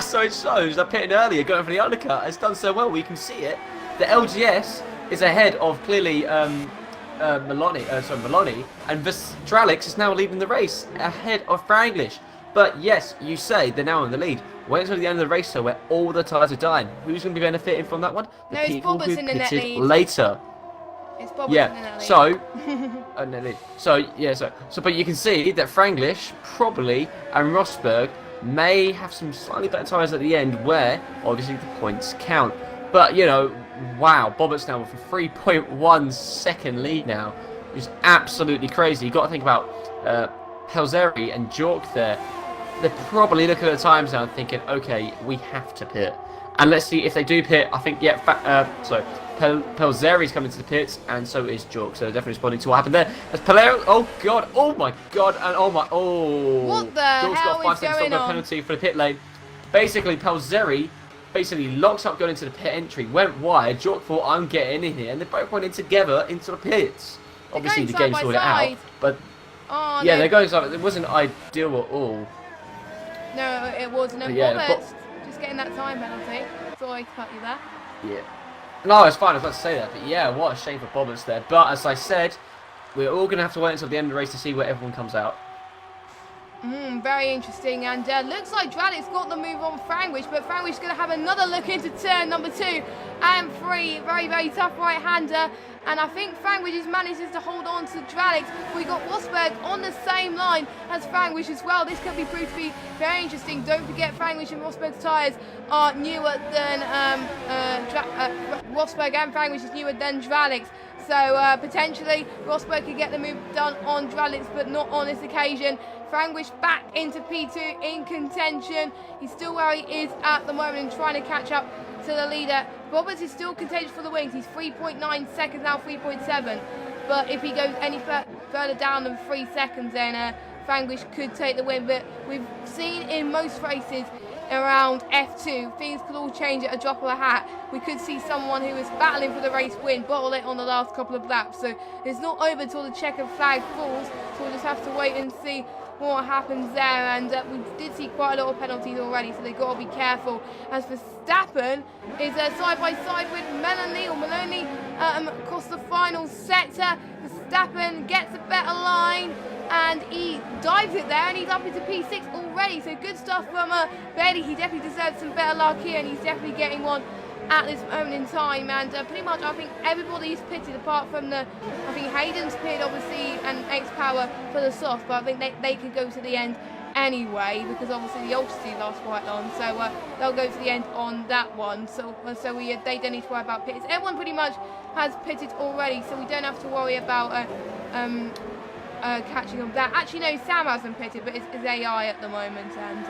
So it shows that pitting earlier, going for the undercut, has done so well. We can see it. The LGS is ahead of clearly Maloney, and Dralix is now leading the race ahead of Frangwish. But yes, you say they're now in the lead. Wait until the end of the race, though, where all the tyres are dying. Who's going to be benefiting from that one? The no, people who in the net pitted lead. later. It's in the net lead. But you can see that Frangwish probably and Rosberg may have some slightly better tyres at the end where obviously the points count. But you know, wow, Bobbitt's now with a 3.1 second lead now, which is absolutely crazy. You've got to think about Pelzeri and Jork there. They're probably looking at the times now and thinking, okay, we have to pit. And let's see if they do pit. I think, Pelzeri's coming to the pits, and so is Jork. So they're definitely responding to what happened there. As Pelero, oh my god, and What the Jork's hell got a 5 is second going on? penalty for the pit lane. Basically, Pelzeri locks up going into the pit entry, went wide. Jork thought, I'm getting in here, and they both went in together into the pits. Obviously, the game sorted it out, but yeah, they're going side. It wasn't ideal at all. No, it wasn't. And Roberts just getting that time penalty. Sorry to cut you there. Yeah. No, it's fine. I was about to say that, but yeah, what a shame for Bobbitt's there. But as I said, we're all going to have to wait until the end of the race to see where everyone comes out. Very interesting, and looks like Dralix got the move on Frangwish, but Frangwish is going to have another look into turn number 2 and 3. Very, very tough right-hander, and I think Frangwish manages to hold on to Dralix. We got Rosberg on the same line as Frangwish as well. This could be proved to be very interesting. Don't forget, Frangwish and Rosberg's tyres are newer than Rosberg and Frangwish is newer than Dralix. So potentially Rosberg could get the move done on Dralix, but not on this occasion. Frangwish back into P2 in contention. He's still where he is at the moment and trying to catch up to the leader. Roberts is still contentious for the wings. He's 3.9 seconds now, 3.7. But if he goes any further down than 3 seconds, then Frangwish could take the win. But we've seen in most races around F2, things could all change at a drop of a hat. We could see someone who is battling for the race win, bottle it on the last couple of laps. So it's not over until the checkered flag falls. So we'll just have to wait and see what happens there. And we did see quite a lot of penalties already, so they've got to be careful. As Verstappen is side by side with Maloney across the final sector. Verstappen gets a better line, and he dives it there, and he's up into P6 already. So good stuff from Bailey. He definitely deserves some better luck here, and he's definitely getting one at this moment in time. And pretty much I think everybody's pitted apart from I think Hayden's pitted obviously, and X-Power for the soft, but I think they could go to the end anyway, because obviously the Ultra Seed lasts quite long, so they'll go to the end on that one. So they don't need to worry about pits. Everyone pretty much has pitted already, so we don't have to worry about catching up that. Actually, no, Sam hasn't pitted, but it's AI at the moment. And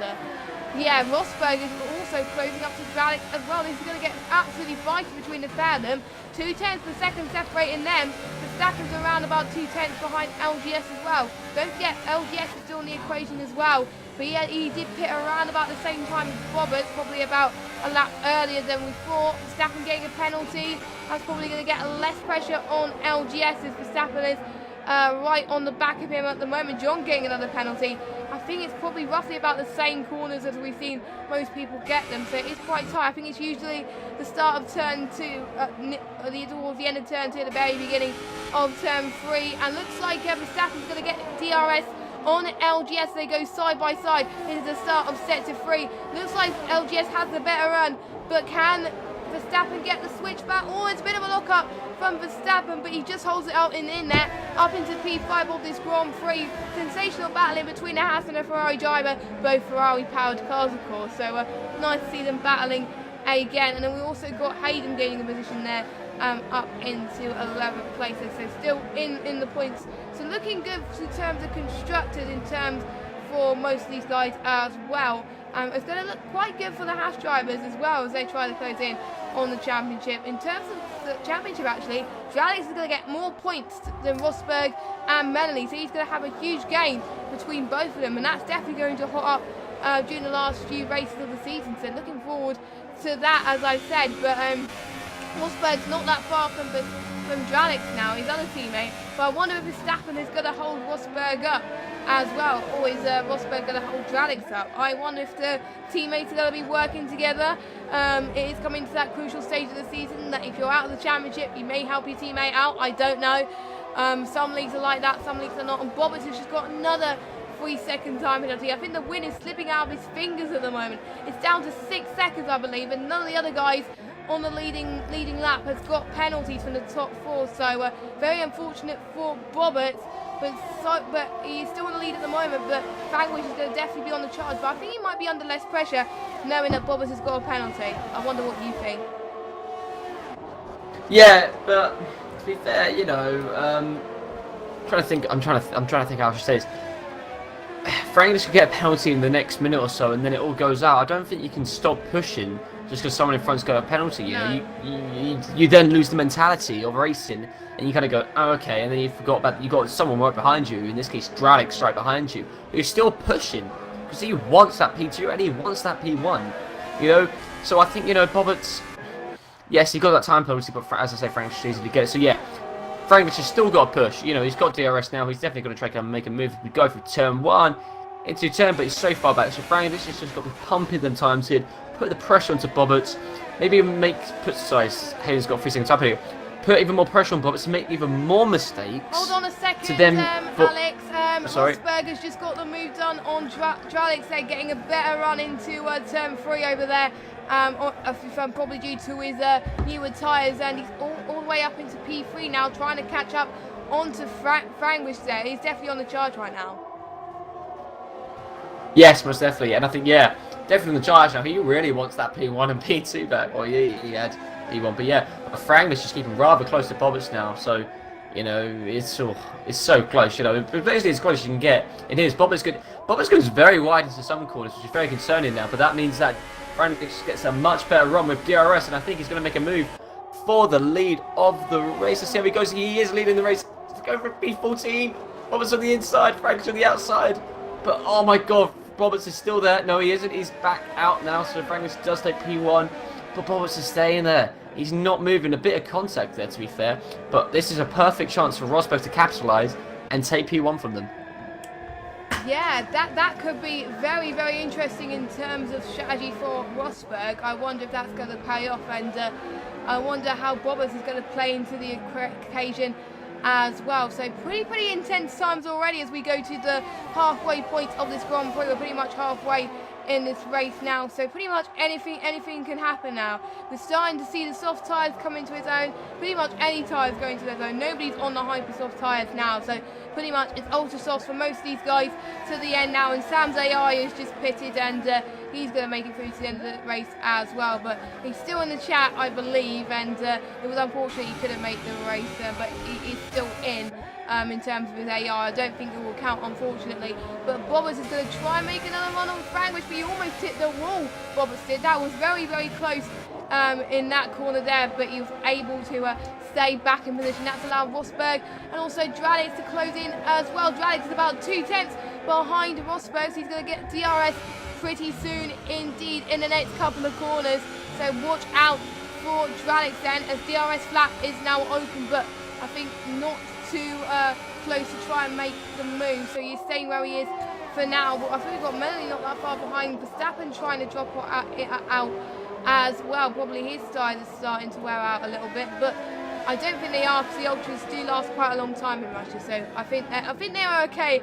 yeah, Rosberg is also closing up to Dralik as well. This is going to get absolutely fighting between the pair of them. 2/10 per second separating them. Verstappen's around about 2/10 behind LGS as well. Don't forget, LGS is still in the equation as well. But yeah, he did pit around about the same time as Roberts, probably about a lap earlier than we thought. Verstappen getting a penalty. That's probably going to get less pressure on LGS as Verstappen is right on the back of him at the moment. John getting another penalty. I think it's probably roughly about the same corners as we've seen most people get them, so it's quite tight. I think it's usually the start of turn 2, towards the end of turn 2, at the very beginning of turn 3, and looks like Verstappen's going to get DRS on LGS. They go side by side. This is the start of sector 3. Looks like LGS has the better run, but can Verstappen get the switch back? Oh, it's a bit of a lock-up from Verstappen, but he just holds it out in there, up into P5 of this Grand Prix. Sensational battling between a Haas and a Ferrari driver, both Ferrari-powered cars, of course, so nice to see them battling again. And then we also got Hayden gaining a position there, up into 11th place, so still in the points. So looking good in terms of constructors, in terms for most of these guys as well. It's going to look quite good for the Haas drivers as well as they try to close in on the championship. In terms of the championship, actually, Jalix is going to get more points than Rosberg and Melanie, so he's going to have a huge gain between both of them, and that's definitely going to hot up during the last few races of the season. So looking forward to that, as I said. But Rosberg's not that far from Jalix now, his other teammate. But I wonder if Verstappen is going to hold Rosberg up as well, or is Rosberg going to hold Jalix up? I wonder if the teammates are going to be working together. It is coming to that crucial stage of the season that if you're out of the championship, you may help your teammate out. I don't know. Some leagues are like that, some leagues are not. And Bobbitt has just got another 3-second time penalty. I think the win is slipping out of his fingers at the moment. It's down to 6 seconds, I believe, and none of the other guys on the leading lap has got penalties from the top 4. So very unfortunate for Bobbitt. But he's still in the lead at the moment, but Fangwish is going to definitely be on the charge. But I think he might be under less pressure knowing that Bobbitt has got a penalty. I wonder what you think. Yeah, but to be fair, you know, I'm trying to think how I should say this. Franglish could get a penalty in the next minute or so, and then it all goes out. I don't think you can stop pushing just because someone in front's got a penalty. You know, you then lose the mentality of racing, and you kind of go, oh, okay, and then you forgot about you got someone right behind you. In this case, Dralik right behind you. But you're still pushing because he wants that P2 and he wants that P1. You know, so I think Bobbitt's. Yes, he got that time penalty, but as I say, Frank's easy to get. So yeah, Frankish has still got to push. You know, he's got DRS now. He's definitely going to try to make a move. We go through turn 1 into turn, but he's so far back. So Frankish has just got to be pumping them times here, put the pressure onto Bobbitt. Maybe Hayden's got 3 seconds up here. Put even more pressure on Bobbitt to make even more mistakes. Hold on a second, to them, Alex. Sorry. Rosberg has just got the move done on Dralik. They're getting a better run into turn 3 over there. Probably due to his newer tyres, and he's all the way up into P3 now, trying to catch up onto Frankish there. He's definitely on the charge right now. Yes, most definitely, and I think definitely on the charge now. He really wants that P1 and P2 back. Well, he had P1, but yeah, Frankish is keeping rather close to Bobbitt now. So, you know, it's so close. You know, basically as close as you can get. It is. Bobbitt's goes very wide into some corners, which is very concerning now. But that means that Frankish gets a much better run with DRS, and I think he's going to make a move for the lead of the race. Let's see how he goes. He is leading the race. Let's go for P14. Bobbitt's on the inside, Frankish on the outside. But oh my God, Bobbitt is still there. No, he isn't. He's back out now, so Frankish does take P1. But Bobbitt is staying there. He's not moving. A bit of contact there, to be fair. But this is a perfect chance for Rosberg to capitalise and take P1 from them. Yeah, that could be very, very interesting in terms of strategy for Rosberg. I wonder if that's going to pay off, and I wonder how Bobbitt is going to play into the occasion as well. So pretty intense times already as we go to the halfway point of this Grand Prix. We're pretty much halfway in this race now, so pretty much anything can happen now. We're starting to see the soft tyres come into its own. Pretty much any tyres going to their own. Nobody's on the hyper soft tyres now, so pretty much it's ultra softs for most of these guys to the end now, and Sam's AI is just pitted, and he's going to make it through to the end of the race as well. But he's still in the chat, I believe, and it was unfortunate he couldn't make the race, but he is still in terms of his AI. I don't think it will count, unfortunately. But Bobbers is going to try and make another run on Frankwich, but he almost hit the wall. Bobbers did. That was very, very close in that corner there, but he was able to stay back in position. That's allowed Rosberg and also Dralix to close in as well. Dralix is about 2/10 behind Rosberg, so he's going to get DRS pretty soon indeed in the next couple of corners. So watch out for Dralix then, as DRS flap is now open, but I think not too close to try and make the move. So he's staying where he is for now. But I think we've got Melanie not that far behind. Verstappen trying to drop out as well. Probably his tyres are starting to wear out a little bit, but I don't think they are, because the ultras do last quite a long time in Russia. So I think they are okay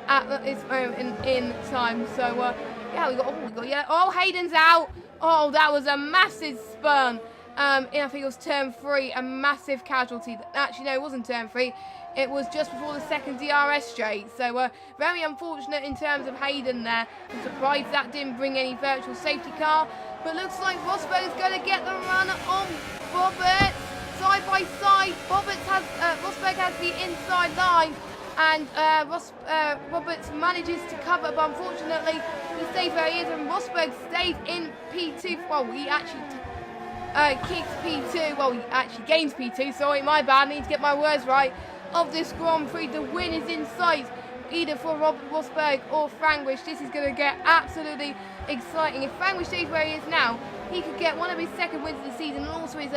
at this moment in time. So yeah, we got yeah. Oh, Hayden's out. Oh, that was a massive spurn. I think it was turn 3, a massive casualty. Actually, no, it wasn't turn 3. It was just before the second DRS straight. So very unfortunate in terms of Hayden there. I'm surprised that didn't bring any virtual safety car. But looks like Rosberg is going to get the run on Roberts. Side by side, Rosberg has the inside line, and Roberts manages to cover, but unfortunately he stays where he is, and Rosberg stays in P2. Well, he actually kicks P2. Well, he actually gains P2. Sorry, my bad. I need to get my words right. Of this Grand Prix, the win is in sight, either for Robert Rosberg or Frankwich. This is going to get absolutely exciting. If Frankwich stays where he is now, he could get one of his second wins of the season, and also his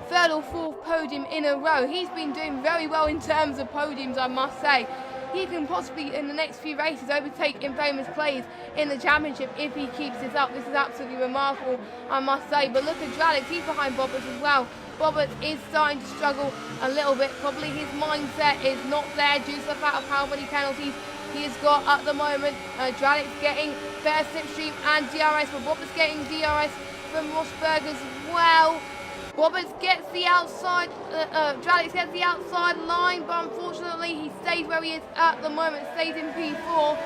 third or fourth podium in a row. He's been doing very well in terms of podiums, I must say. He can possibly, in the next few races, overtake Infamous Plays in the championship if he keeps this up. This is absolutely remarkable, I must say. But look at Dralix, he's behind Bobbers as well. Bobbers is starting to struggle a little bit. Probably his mindset is not there due to the fact of how many penalties he has got at the moment. Dralix getting better slipstream and DRS, but Bobbers getting DRS from Rosberg as well. Roberts gets the outside, Dralix gets the outside line, but unfortunately he stays where he is at the moment, stays in P4.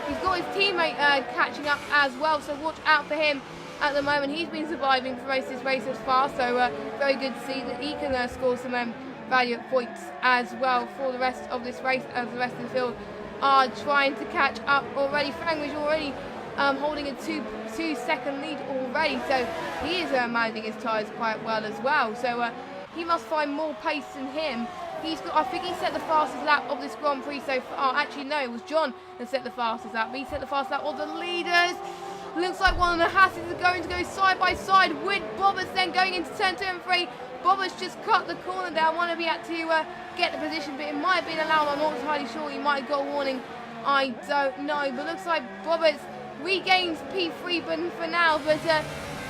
He's got his teammate catching up as well, so watch out for him at the moment. He's been surviving for most of this race as far, so very good to see that he can score some valiant points as well for the rest of this race, as the rest of the field are trying to catch up already. Frankwich already holding a 2-second lead already, so he is managing his tyres quite well as well. So he must find more pace than him. He's got, I think he set the fastest lap of this Grand Prix so far. Oh, actually, no, it was John that set the fastest lap. He set the fastest lap of the leaders. Looks like one of the Hasses are going to go side by side with Bobbers, then going into turn 2 and 3. Bobbers just cut the corner down. One of you had to get the position, but it might have been allowed. I'm not entirely sure. He might have got a warning. I don't know, but looks like Bobbers regains P3 but for now, but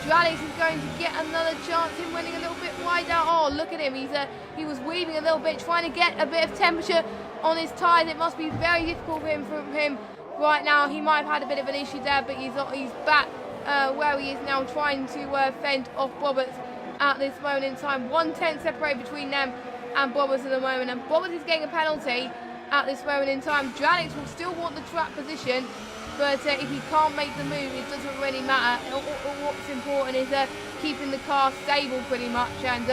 Dralix is going to get another chance in winning a little bit wide out. Oh, look at him, he was weaving a little bit, trying to get a bit of temperature on his tyres. It must be very difficult for him right now. He might have had a bit of an issue there, but he's back where he is now, trying to fend off Bobbers at this moment in time. 1/10 separate between them and Bobbers at the moment, and Bobbers is getting a penalty at this moment in time. Dralix will still want the track position, but if he can't make the move, it doesn't really matter. What's important is keeping the car stable pretty much, and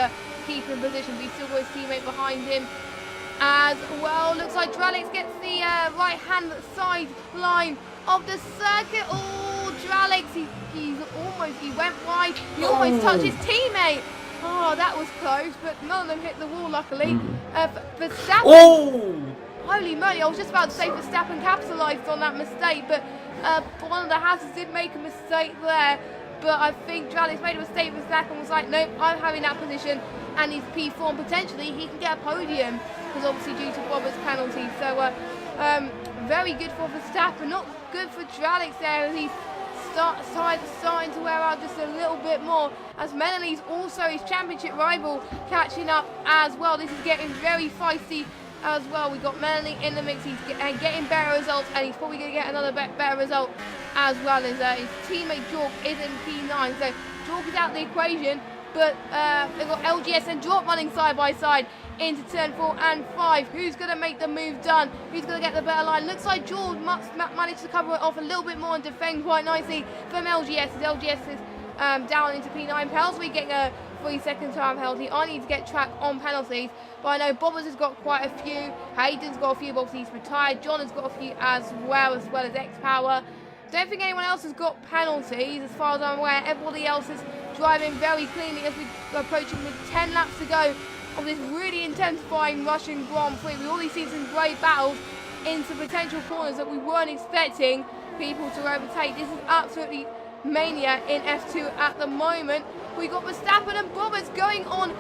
keeping position. But he's still got his teammate behind him as well. Looks like Dralix gets the right-hand side line of the circuit. Oh, Dralix, he went wide. He almost touched his teammate. Oh, that was close, but none of them hit the wall, luckily. Verstappen. Oh! Holy moly, I was just about to say Verstappen capitalised on that mistake, but one of the Hasses did make a mistake there. But I think Dralix made a mistake. Verstappen was like, nope, I'm having that position, and he's P4, and potentially he can get a podium, because obviously due to Robert's penalty. So very good for Verstappen, not good for Dralix there, as he's starting to wear out just a little bit more, as Meneley's also his championship rival catching up as well. This is getting very feisty as well. We got Melanie in the mix. He's getting better results, and he's probably going to get another better result as well, as his teammate Jork is in P9. So Jork is out of the equation, but they've got LGS and Jork running side by side into turn 4 and 5. Who's going to make the move done? Who's going to get the better line? Looks like George must manage to cover it off a little bit more and defend quite nicely from LGS. As LGS is down into P9. Pelsby getting a 3-second time penalty. I need to get track on penalties, but I know Bobbers has got quite a few. Hayden's got a few, but obviously he's retired. John has got a few as well as X-Power. Don't think anyone else has got penalties as far as I'm aware. Everybody else is driving very cleanly as we're approaching with 10 laps to go of this really intensifying Russian Grand Prix. We've already seen some great battles into potential corners that we weren't expecting people to overtake. This is absolutely mania in F2 at the moment. We got Verstappen and Bobbers going on,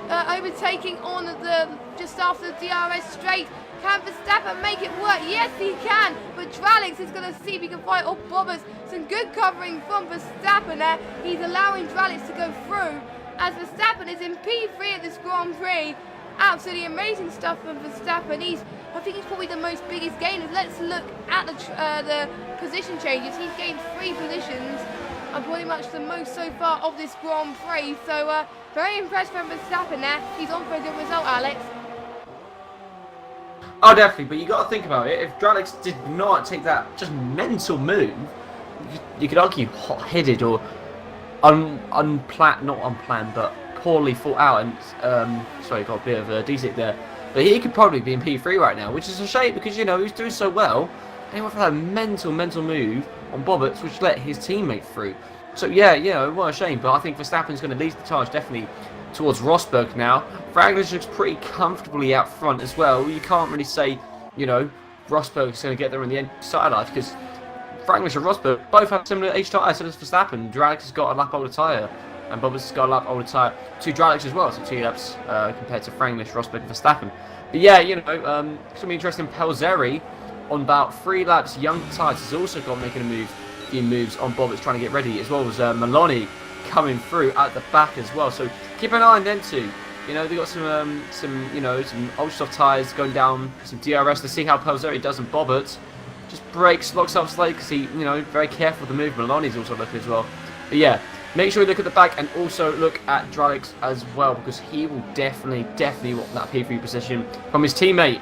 overtaking on the just after the DRS straight. Can Verstappen make it work? Yes, he can. But Dralix is going to see if he can fight off Bobbers. Some good covering from Verstappen there. He's allowing Dralix to go through as Verstappen is in P3 at this Grand Prix. Absolutely amazing stuff from Verstappen. I think he's probably the most biggest gainer. Let's look at the position changes. He's gained 3 positions and pretty much the most so far of this Grand Prix. So very impressed from Verstappen there. He's on for a good result, Alex. Oh, definitely, but you got to think about it. If Dralix did not take that just mental move, you could argue hot-headed or not unplanned, but poorly thought out. And sorry, got a bit of a D-stick there. But he could probably be in P3 right now, which is a shame because, you know, he was doing so well. And he went for that mental move on Bobbitt, which let his teammate through. So, yeah, what a shame. But I think Verstappen's going to lead the charge definitely towards Rosberg now. Fraglish looks pretty comfortably out front as well. You can't really say, you know, Rosberg's going to get there in the end side life because Fraglish and Rosberg both have similar age tyres to Verstappen. Dralix has got a lap older tyre and Bobbitt has got a lap older tyre to Dralix as well. So 2 laps compared to Fraglish, Rosberg and Verstappen. But yeah, you know, it's going to be interesting. Pelzeri on about 3 laps younger tyres has also got making a few moves on Bobbitt's trying to get ready, as well as Maloney coming through at the back as well. So keep an eye on them too. You know, they've got some ultra soft tyres going down, some DRS to see how Pelzeri does on Bobbitt. Just brakes, locks up slightly because he, you know, very careful with the move. Maloney's also looking as well. But yeah, make sure you look at the back and also look at Dralix as well because he will definitely want that P3 position from his teammate.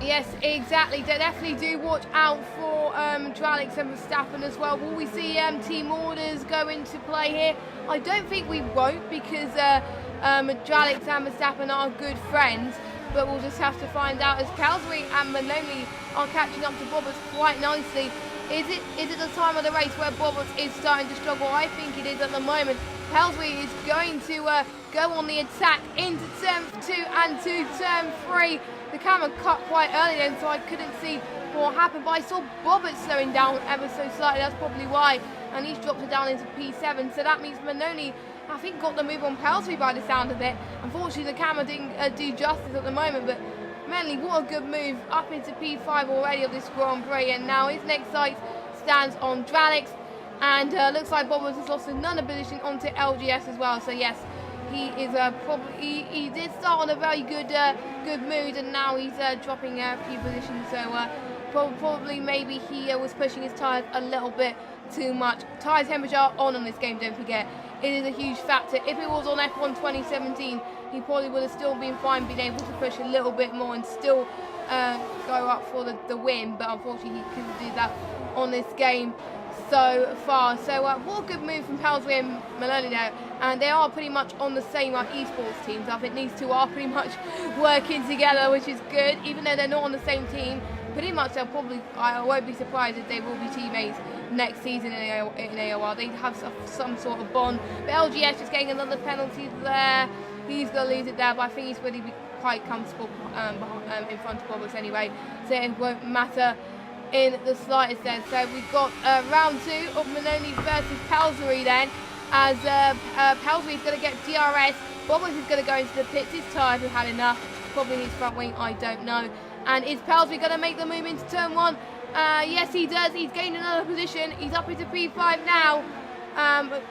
Yes, exactly. They definitely do watch out for Dralix and Verstappen as well. Will we see team orders go into play here? I don't think we won't because Dralix and Verstappen are good friends, but we'll just have to find out as Pelzeri and Maloney are catching up to Bobbitt quite nicely. Is it the time of the race where Bobbitt is starting to struggle? I think it is at the moment. Pelzeri is going to go on the attack into turn 2 and to turn 3. The camera cut quite early then, so I couldn't see what happened, but I saw Bobbitt slowing down ever so slightly. That's probably why, and he's dropped it down into P7. So that means Maloney, I think, got the move on Pelzeri by the sound of it. Unfortunately, the camera didn't do justice at the moment, but Manley, what a good move up into P5 already of this Grand Prix, and now his next sight stands on Dralix, and looks like Bobbitt has lost another position onto LGS as well. So yes, he is he did start on a very good mood, and now he's dropping a few positions. So probably maybe he was pushing his tyres a little bit too much. Tyre temperature on this game, don't forget, it is a huge factor. If it was on F1 2017, he probably would have still been fine, being able to push a little bit more and still go up for the win. But unfortunately, he couldn't do that on this game so far. So what a good move from Pelzeri and Maloney there, and they are pretty much on the same esports teams. I think these two are pretty much working together, which is good, even though they're not on the same team. Pretty much they'll probably, I won't be surprised if they will be teammates next season in AOR. They have some sort of bond. But LGS just getting another penalty there. He's going to lose it there, but I think he's really quite comfortable in front of Bobbitt anyway, so it won't matter in the slightest then. So we've got round 2 of Maloney versus Pelzeri then, as Pelzeri is going to get DRS, Bobbitt is going to go into the pits. His tyres have had enough, probably his front wing, I don't know. And is Pelzeri going to make the move into turn 1? Yes, he does. He's gained another position. He's up into P5 now.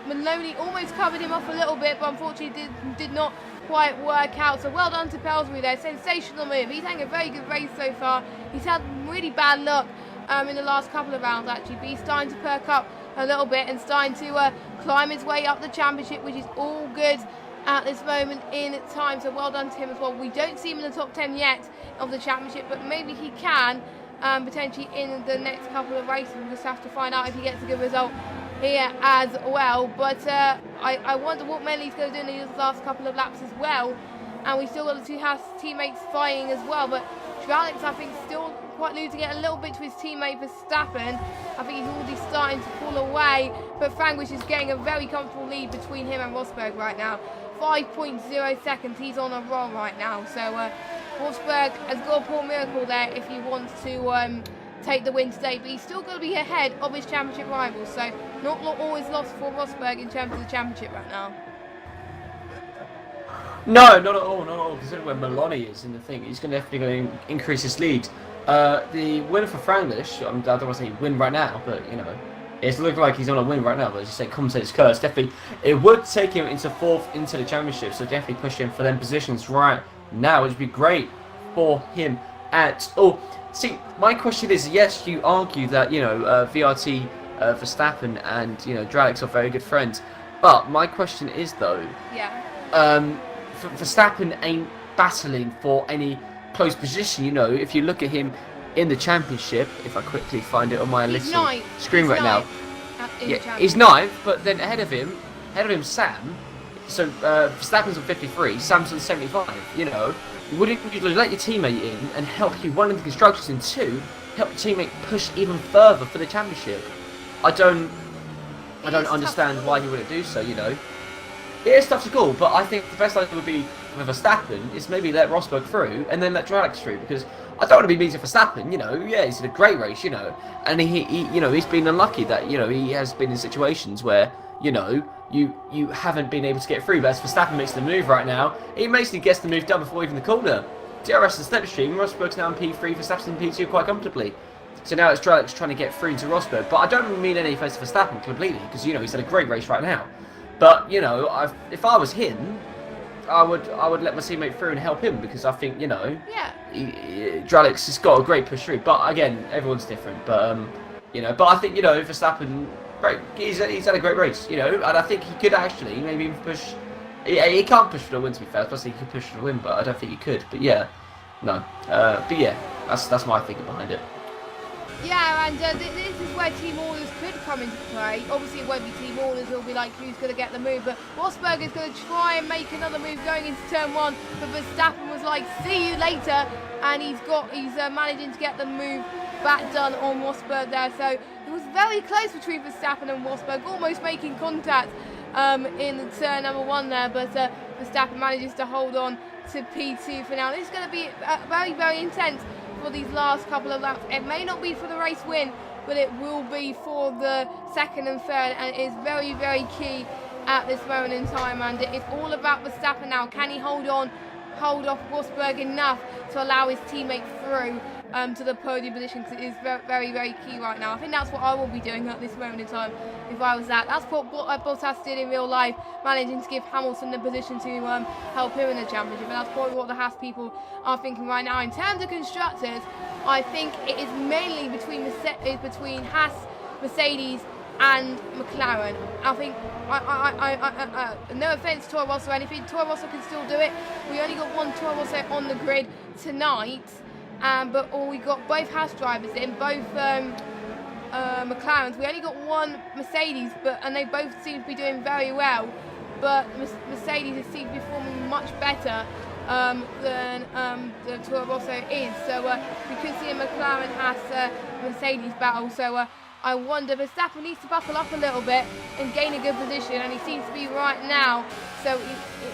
Maloney almost covered him off a little bit, but unfortunately did not quite work out. So well done to Pelzeri there. Sensational move. He's having a very good race so far. He's had really bad luck in the last couple of rounds actually, but he's starting to perk up a little bit and starting to climb his way up the championship, which is all good. at this moment in time, so well done to him as well. We don't see him in the top 10 yet of the championship, but maybe he can potentially in the next couple of races. We'll just have to find out if he gets a good result here as well. But I wonder what Menley's going to do in these last couple of laps as well. And we still got the two Haas teammates fighting as well, but Alex, I think, still quite losing it a little bit to his teammate Verstappen. I think he's already starting to pull away, but Franglish is getting a very comfortable lead between him and Rosberg right now. 5.0 seconds, he's on a roll right now. So Rosberg has got a poor miracle there if he wants to take the win today, but he's still going to be ahead of his championship rivals. So not always lost for Rosberg in terms of the championship right now. No, not at all. Considering where Maloney is in the thing, he's definitely going to increase his lead. The win for Franglish, I don't want to say win right now, but you know, it's looking like he's on a win right now. But as you say, commentator's curse. Definitely, it would take him into fourth into the championship, so definitely push him for them positions right now, which would be great for him at all. See, my question is, yes, you argue that VRT, Verstappen, and Dralix are very good friends, but my question is though, Verstappen ain't battling for any close position. If you look at him in the championship, if I quickly find it on my little screen right now, he's ninth, but then ahead of him Sam. So Verstappen's on 53, Sam's on 75. Wouldn't you let your teammate in and help you, one, in the constructors, and two, help your teammate push even further for the championship? I don't understand why he wouldn't do so. It is tough to call, but I think the best idea would be with Verstappen is maybe let Rosberg through and then let Dralix through, because I don't want to be mean to Verstappen. He's in a great race, and he's been unlucky that he has been in situations where you haven't been able to get through. But as Verstappen makes the move right now, he basically gets the move done before even the corner. DRS and slipstream, Rosberg's now in P3, Verstappen's in P2 quite comfortably. So now it's Dralix trying to get through into Rosberg, but I don't mean any offense to Verstappen completely, because he's had a great race right now. But if I was him, I would let my teammate through and help him, because I think Dralix has got a great push through. But again, everyone's different. But but I think Verstappen, great. He's had a great race. And I think he could actually maybe even push. He can't push for the win, to be fair. Plus he could push for the win, but I don't think he could. But that's my thinking behind it. Yeah, and this is where team orders could come into play. Obviously, it won't be team orders. It'll be like who's going to get the move. But Rosberg is going to try and make another move going into turn one. But Verstappen was like, "See you later," and he's managing to get the move back done on Rosberg there. So it was very close between Verstappen and Rosberg, almost making contact in the turn number one there. But Verstappen manages to hold on to P2 for now. This is going to be very, very intense for these last couple of laps. It may not be for the race win, but it will be for the second and third, and it is very, very key at this moment in time. And it's all about Verstappen now. Can he hold off Rosberg enough to allow his teammate through to the podium position? Because it is very, very, very key right now. I think that's what I will be doing at this moment in time if I was that. That's what Bottas did in real life, managing to give Hamilton the position to help him in the championship. And that's probably what the Haas people are thinking right now. In terms of constructors, I think it is mainly between Haas, Mercedes and McLaren. I think, no offence to Toro Rosso or anything, Toro Rosso can still do it. We only got one Toro Rosso on the grid tonight, but we got both Haas drivers in, both McLarens. We only got one Mercedes, and they both seem to be doing very well. But Mercedes seems to be performing much better than the Toro Rosso is. So we could see a McLaren Haas Mercedes battle. So I wonder, Verstappen needs to buckle up a little bit and gain a good position, and he seems to be right now. So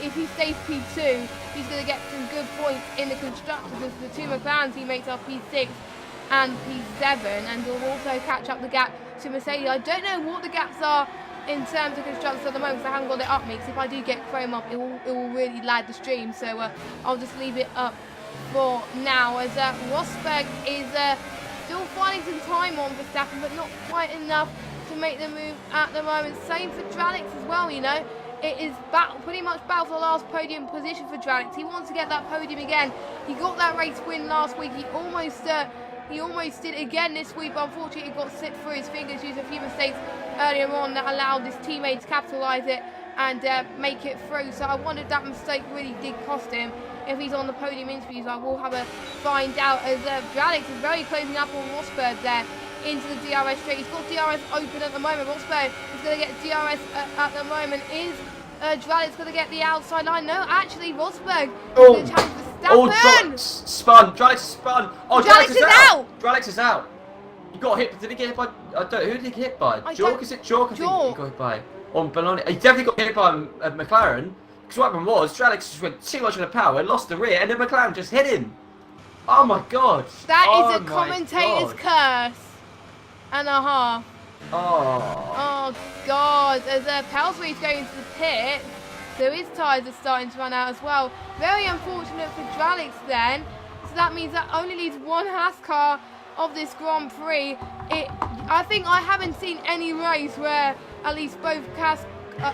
if he stays P2, he's going to get some good points in the constructors, as the two McLaren teammates are P6 and P7, and he'll also catch up the gap to Mercedes. I don't know what the gaps are in terms of constructors at the moment, because I haven't got it up me, because if I do get Chrome up, it will really lag the stream. So I'll just leave it up for now, as Rosberg is still finding some time on Verstappen, but not quite enough to make the move at the moment. Same for Dralix as well, It is pretty much battle for the last podium position for Dralix. He wants to get that podium again. He got that race win last week. He almost did it again this week, but unfortunately it got slipped through his fingers due to a few mistakes earlier on that allowed his teammates to capitalise it and make it through. So I wonder if that mistake really did cost him. If he's on the podium interviews, I will have a find out, as Alex is very closing up on Rosberg there into the DRS straight. He's got DRS open at the moment. Rosberg is going to get DRS at the moment. Is Dralix going to get the outside line? No, actually, Rosberg is going to challenge Verstappen. Oh, Dralix spun. Dralix spun. Oh, Dralix is out. Dralix is out. He got hit. Did he get hit by? I don't. Who did he get hit by? Jork? Is it Jork? I think he got hit by. On Bologna. He definitely got hit by McLaren. Because what happened was Dralix just went too much on the power, lost the rear, and then McLaren just hit him. Oh my god. That is a commentator's curse and a half. Oh god, as Pelsbury's going to the pit, so his tyres are starting to run out as well. Very unfortunate for Dralix then. So that means that only leaves one Haas car of this Grand Prix. I think I haven't seen any race where at least both Haas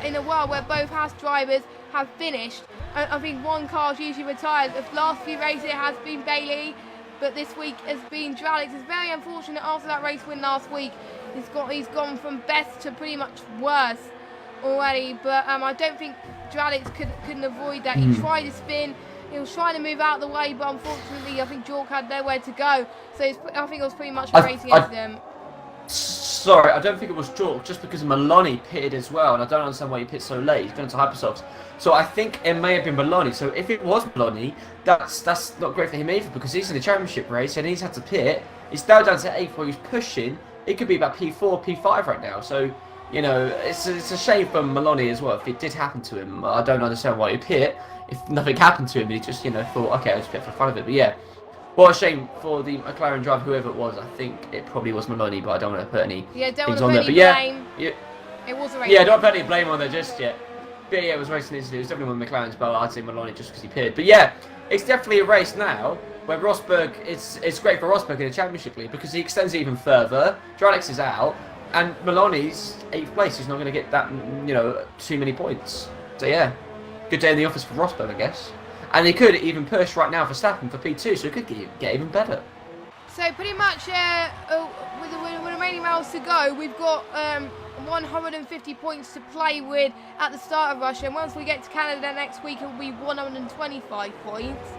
in a while where both Haas drivers have finished. I think one car's usually retired. The last few races it has been Bailey, but this week has been Dralix. It's very unfortunate after that race win last week. He's gone from best to pretty much worse already, but I don't think Dralix couldn't avoid that. He tried to spin, he was trying to move out of the way, but unfortunately I think Jork had nowhere to go, so I think it was pretty much a race against him. Sorry, I don't think it was Jork, just because Maloney pitted as well, and I don't understand why he pitted so late. He's going to Hypersofts. So I think it may have been Maloney. So if it was Maloney, that's not great for him either, because he's in a championship race and he's had to pit. He's now down to 8th where he's pushing. It could be about P4, P5 right now. So, you know, it's a shame for Maloney as well. If it did happen to him, I don't understand why he pit. If nothing happened to him, he just, thought, okay, I'll just pit for the fun of it. But yeah, what a shame for the McLaren driver, whoever it was. I think it probably was Maloney, but I don't want to put any things on there. But blame. It was a race. Yeah, don't put any blame on there just yet. But yeah, it was racing incident. It was definitely one of McLaren's, but I'd say Maloney just because he pitted. But yeah, it's definitely a race now where Rosberg, it's great for Rosberg in the Championship League because he extends it even further. Dralix is out, and Maloney's 8th place. He's not going to get that, too many points. So yeah, good day in the office for Rosberg, I guess. And he could even push right now for Verstappen for P2, so it could get even better. So pretty much with the remaining rounds to go, we've got 150 points to play with at the start of Russia. And once we get to Canada next week, it will be 125 points.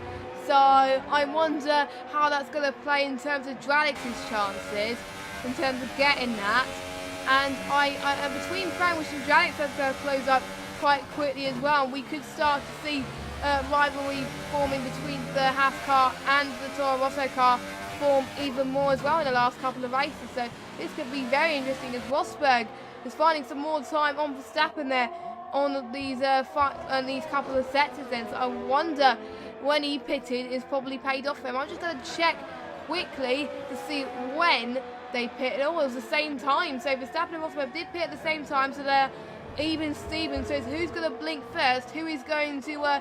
So I wonder how that's going to play in terms of Dralix's chances, in terms of getting that. And between Franwish and Dralix, that's going to close up quite quickly as well. We could start to see rivalry forming between the Haas car and the Toro Rosso car form even more as well in the last couple of races. So this could be very interesting as Rosberg is finding some more time on Verstappen there on these couple of sectors then. So I wonder when he pitted is probably paid off for him. I'm just going to check quickly to see when they pitted. Oh, it was the same time. So Verstappen and Rosberg did pit at the same time, so they're even Steven. So it's who's going to blink first, who is going to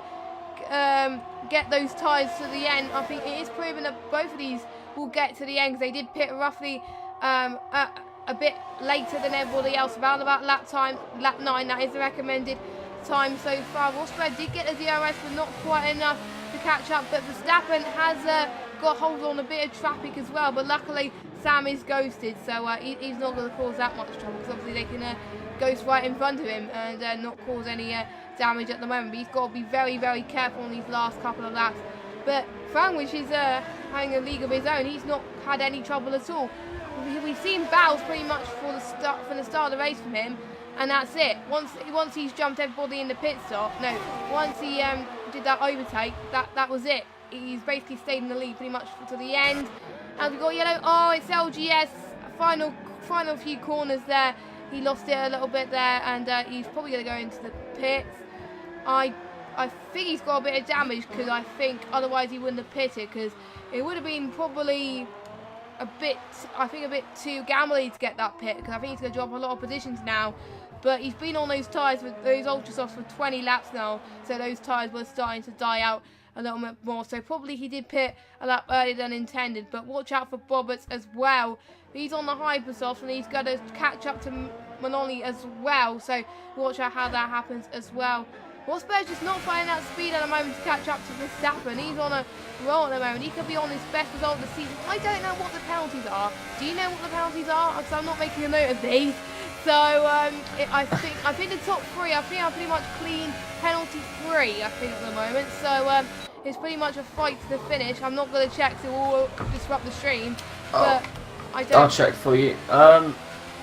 get those tyres to the end. I think it is proven that both of these will get to the end because they did pit roughly a bit later than everybody else, around about lap 9. That is the recommended time so far. Rosberg did get the DRS, but not quite enough to catch up. But Verstappen has got hold on a bit of traffic as well, but luckily Sam is ghosted, so he's not going to cause that much trouble because obviously they can ghost right in front of him and not cause any damage at the moment. But he's got to be very, very careful on these last couple of laps. But Franwish is having a league of his own. He's not had any trouble at all. We've seen battles pretty much from the start of the race from him, and that's it. Once he's jumped everybody in the pit stop, once he did that overtake, that was it. He's basically stayed in the lead pretty much to the end. And we've got yellow. Oh, it's LGS. Final few corners there. He lost it a little bit there, and he's probably going to go into the pits. I think he's got a bit of damage because I think otherwise he wouldn't have pitted, because it would have been probably a bit too gambly to get that pit, because I think he's going to drop a lot of positions now. But he's been on those tyres with those Ultra Softs for 20 laps now, so those tyres were starting to die out a little bit more. So probably he did pit a lap earlier than intended. But watch out for Roberts as well. He's on the Hypersoft and he's going to catch up to Manoli as well. So watch out how that happens as well. Rosberg's just not finding that speed at the moment to catch up to Verstappen. He's on a roll at the moment. He could be on his best result of the season. I don't know what the penalties are. Do you know what the penalties are? So I'm not making a note of these. So I think the top three, I think are pretty much clean penalty free. I think at the moment. So it's pretty much a fight to the finish. I'm not going to check to all disrupt the stream, but I don't. I'll check for you.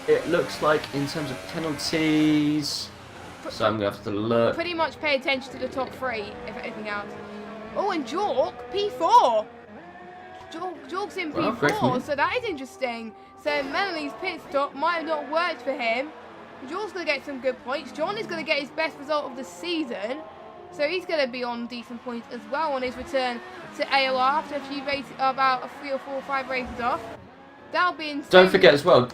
It looks like in terms of penalties. So I'm going to have to look. Pretty much pay attention to the top three, if anything else. Oh, and Jork, P4. Jork's in P4, so that is interesting. So Melanie's pit stop might have not worked for him. Jork's going to get some good points. John is going to get his best result of the season. So he's going to be on decent points as well on his return to AOR after a few races, about 3 or 4 or 5 races off. That'll be insane. Don't forget as well.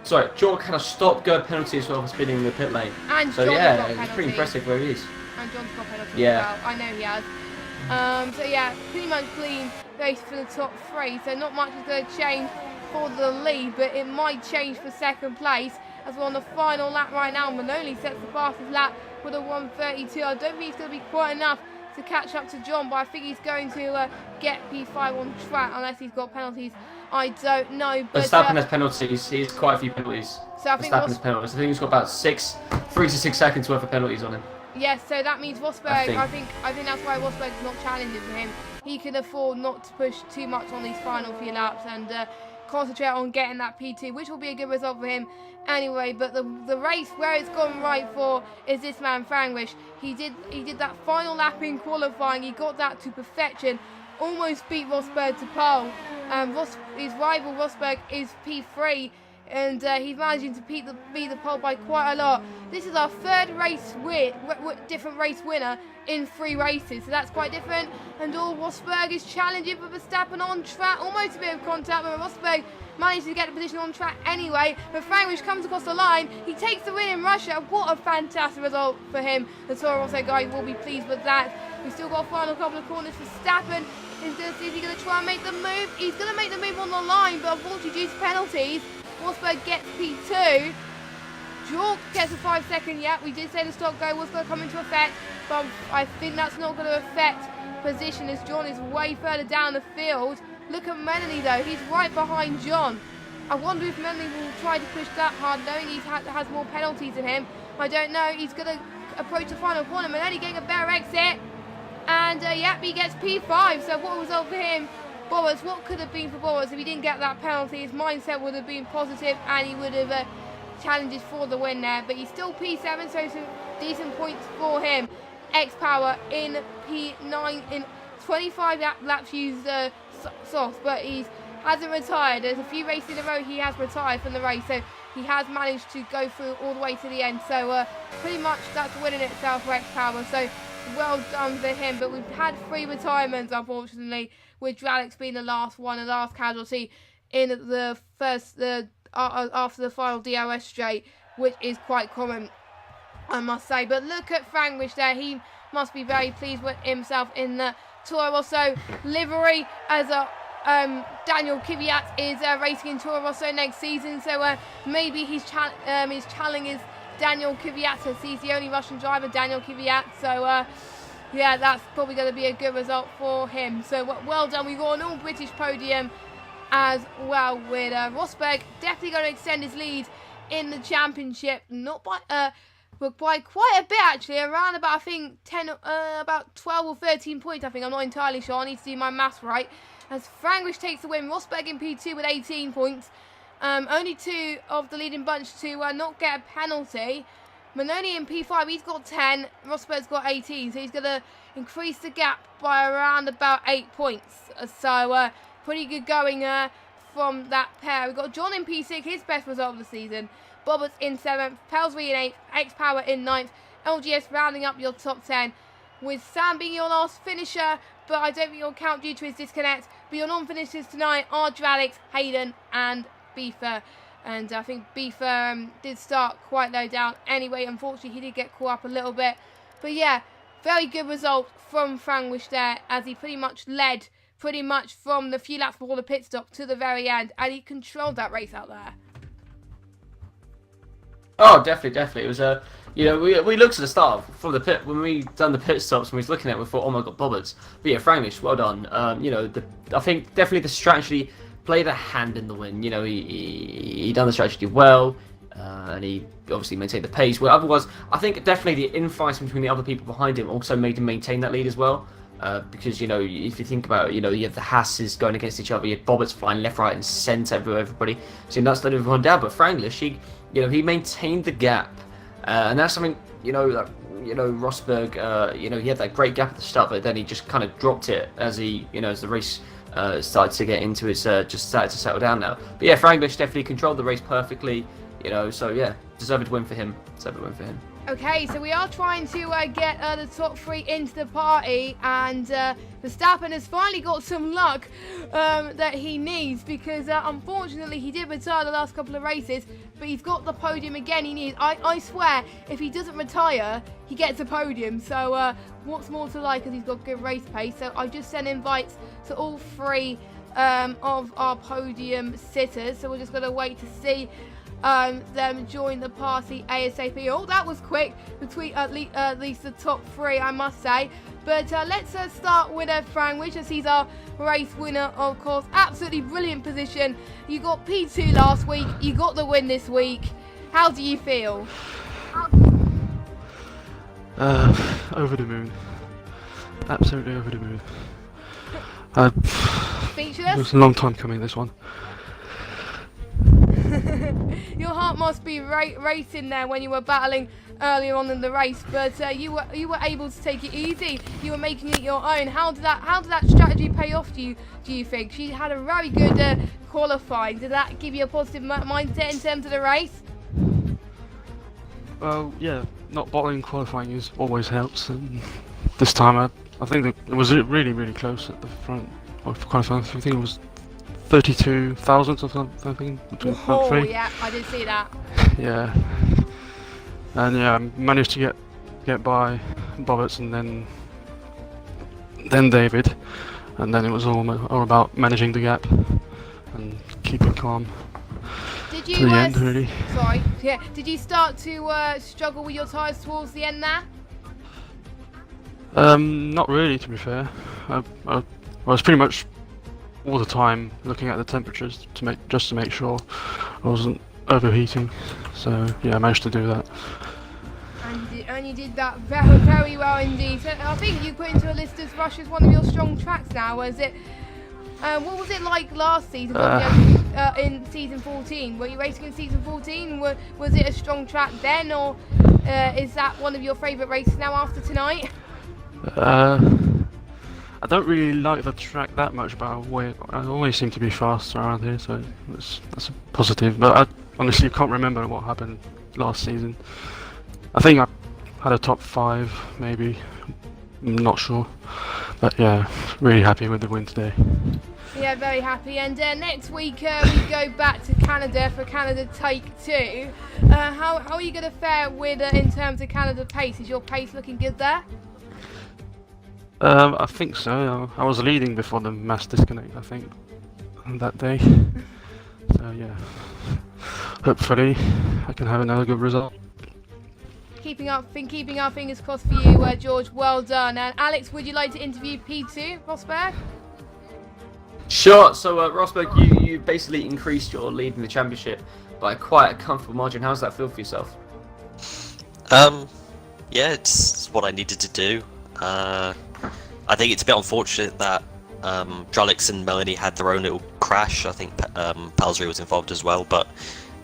Sorry, Jork had a stop-go penalty as well for speeding in the pit lane. And so John's yeah, got it's pretty impressive where he is. And John's got penalty as well. I know he has. So yeah, pretty much clean race for the top three. So not much is going to change for the lead, but it might change for second place as we're on the final lap right now. Manoli sets the fastest lap with a 1:32. I don't think it's going to be quite enough to catch up to John, but I think he's going to get P5 on track unless he's got penalties. I don't know. But Verstappen has penalties. He has quite a few penalties. So I think Verstappen's penalties. I think he's got about 3 to 6 seconds worth of penalties on him. Yes, so that means Rosberg. I think that's why Rosberg's not challenging for him. He can afford not to push too much on these final few laps and concentrate on getting that P2, which will be a good result for him anyway. But the race where it's gone right for is this man Franglish. He did that final lap in qualifying. He got that to perfection. Almost beat Rosberg to pole. His rival Rosberg is P3. And he's managing to beat the pole by quite a lot. This is our third race different race winner in 3 races, so that's quite different. And Rosberg is challenging for Verstappen on track, almost a bit of contact, but Rosberg managed to get the position on track anyway. But Franglish comes across the line, he takes the win in Russia. What a fantastic result for him. The Toro Rosso guy will be pleased with that. We've still got a final couple of corners for Verstappen. Is he going to try and make the move? He's going to make the move on the line, but unfortunately due to penalties, Rosberg gets P2. Jork gets a 5-second. Yeah, we did say the stop go was going to come into effect, but I think that's not going to affect position as John is way further down the field. Look at Melanie though, he's right behind John. I wonder if Melanie will try to push that hard, knowing he has more penalties than him. I don't know. He's going to approach the final corner. Melanie getting a better exit, and yep, he gets P5. So what a result for him. Boas, what could have been for Boas if he didn't get that penalty? His mindset would have been positive and he would have challenges for the win there. But he's still P7, so some decent points for him. X-Power in P9 in 25 laps used soft, but he hasn't retired. There's a few races in a row he has retired from the race, so he has managed to go through all the way to the end. So pretty much that's the win in itself for X-Power. So well done for him. But we've had 3 retirements, unfortunately, with Dralix being the last one, the last casualty in the first, after the final DRS straight, which is quite common, I must say. But look at Franglish there. He must be very pleased with himself in the Toro Rosso livery, as Daniel Kvyat is racing in Toro Rosso next season. So maybe his challenge is Daniel Kvyat, as he's the only Russian driver, Daniel Kvyat. So yeah, that's probably going to be a good result for him. So well done. We've got an all-British podium as well, with Rosberg definitely going to extend his lead in the championship, not by but by quite a bit actually, around about I think about 12 or 13 points. I think, I'm not entirely sure. I need to do my maths right. As Franglish takes the win, Rosberg in P2 with 18 points. Only 2 of the leading bunch to not get a penalty. Manoni in P5, he's got 10. Rosberg's got 18, so he's going to increase the gap by around about 8 points. So pretty good going from that pair. We've got John in P6, his best result of the season. Bobbers in 7th, Pelsbury in 8th, X-Power in 9th, LGS rounding up your top 10, with Sam being your last finisher, but I don't think you'll count due to his disconnect. But your non-finishers tonight are Dralix, Hayden and Beefer. And I think Beefer did start quite low down anyway. Unfortunately, he did get caught up a little bit. But yeah, very good result from Franglish there, as he pretty much led from the few laps before the pit stop to the very end. And he controlled that race out there. Oh, definitely. It was we looked at the start from the pit when we done the pit stops and we was looking at it. We thought, oh my god, Bobbers. But yeah, Franglish, well done. I think definitely the strategy played a hand in the win. He done the strategy well. and he obviously maintained the pace. Well, otherwise, I think definitely the infighting between the other people behind him also made him maintain that lead as well. Because, you know, if you think about it, you know, you have the Hasses going against each other, you have Bobbett's flying left, right, and centre everybody. So that's letting everyone down. But Franglish, he maintained the gap, and that's something, you know, like, you know, Rosberg, you know, he had that great gap at the start, but then he just kind of dropped it as he, you know, as the race started to get into its, just started to settle down now. But yeah, Franglish definitely controlled the race perfectly, you know, so yeah, deserved win for him. Deserved win for him. Okay, so we are trying to get the top 3 into the party, and Verstappen has finally got some luck that he needs, because unfortunately he did retire the last couple of races, but he's got the podium again he needs. I swear, if he doesn't retire, he gets a podium. So what's more to like, because he's got good race pace. So I just sent invites to all 3 of our podium sitters, so we're just going to wait to see them join the party ASAP. Oh, that was quick between at least the top 3, I must say. But let's start with Franglish, as he's our race winner, of course. Absolutely brilliant position. You got P2 last week, you got the win this week. How do you feel? Over the moon. Absolutely over the moon. Speechless? It was a long time coming, this one. Your heart must be racing there when you were battling earlier on in the race, but you were able to take it easy. You were making it your own. How did that strategy pay off? Do you think she had a very good qualifying? Did that give you a positive mindset in terms of the race? Well, yeah, not bottling qualifying always helps. And this time, I think it was really, really close at the front of qualifying. I think it was 32 thousandths or something between front 3. Yeah, I did see that. Yeah, and yeah, I managed to get by Bobbett's and then David, and then it was all about managing the gap and keeping calm. Did you to the end, really. Sorry, yeah. Did you start to struggle with your tyres towards the end there? Not really, to be fair. I was pretty much all the time looking at the temperatures just to make sure I wasn't overheating. So yeah, I managed to do that. And you did that very, very well indeed. So I think you put into a list as Rush as one of your strong tracks now. Was it? What was it like last season? In season 14? Were you racing in season 14? Was it a strong track then, or is that one of your favourite races now after tonight? I don't really like the track that much, but I always seem to be fast around here, so that's a positive. But I honestly can't remember what happened last season. I think I had a top 5, maybe. I'm not sure. But yeah, really happy with the win today. Yeah, very happy. And next week we go back to Canada for Canada Take 2. How are you going to fare with in terms of Canada pace? Is your pace looking good there? I think so. I was leading before the mass disconnect, I think, on that day. So yeah, hopefully I can have another good result. Keeping our fingers crossed for you, George. Well done. And Alex, would you like to interview P2, Rosberg? Sure. So Rosberg, you basically increased your lead in the championship by quite a comfortable margin. How does that feel for yourself? Yeah, it's what I needed to do. I think it's a bit unfortunate that Dralix and Melanie had their own little crash. I think Palsbury was involved as well, but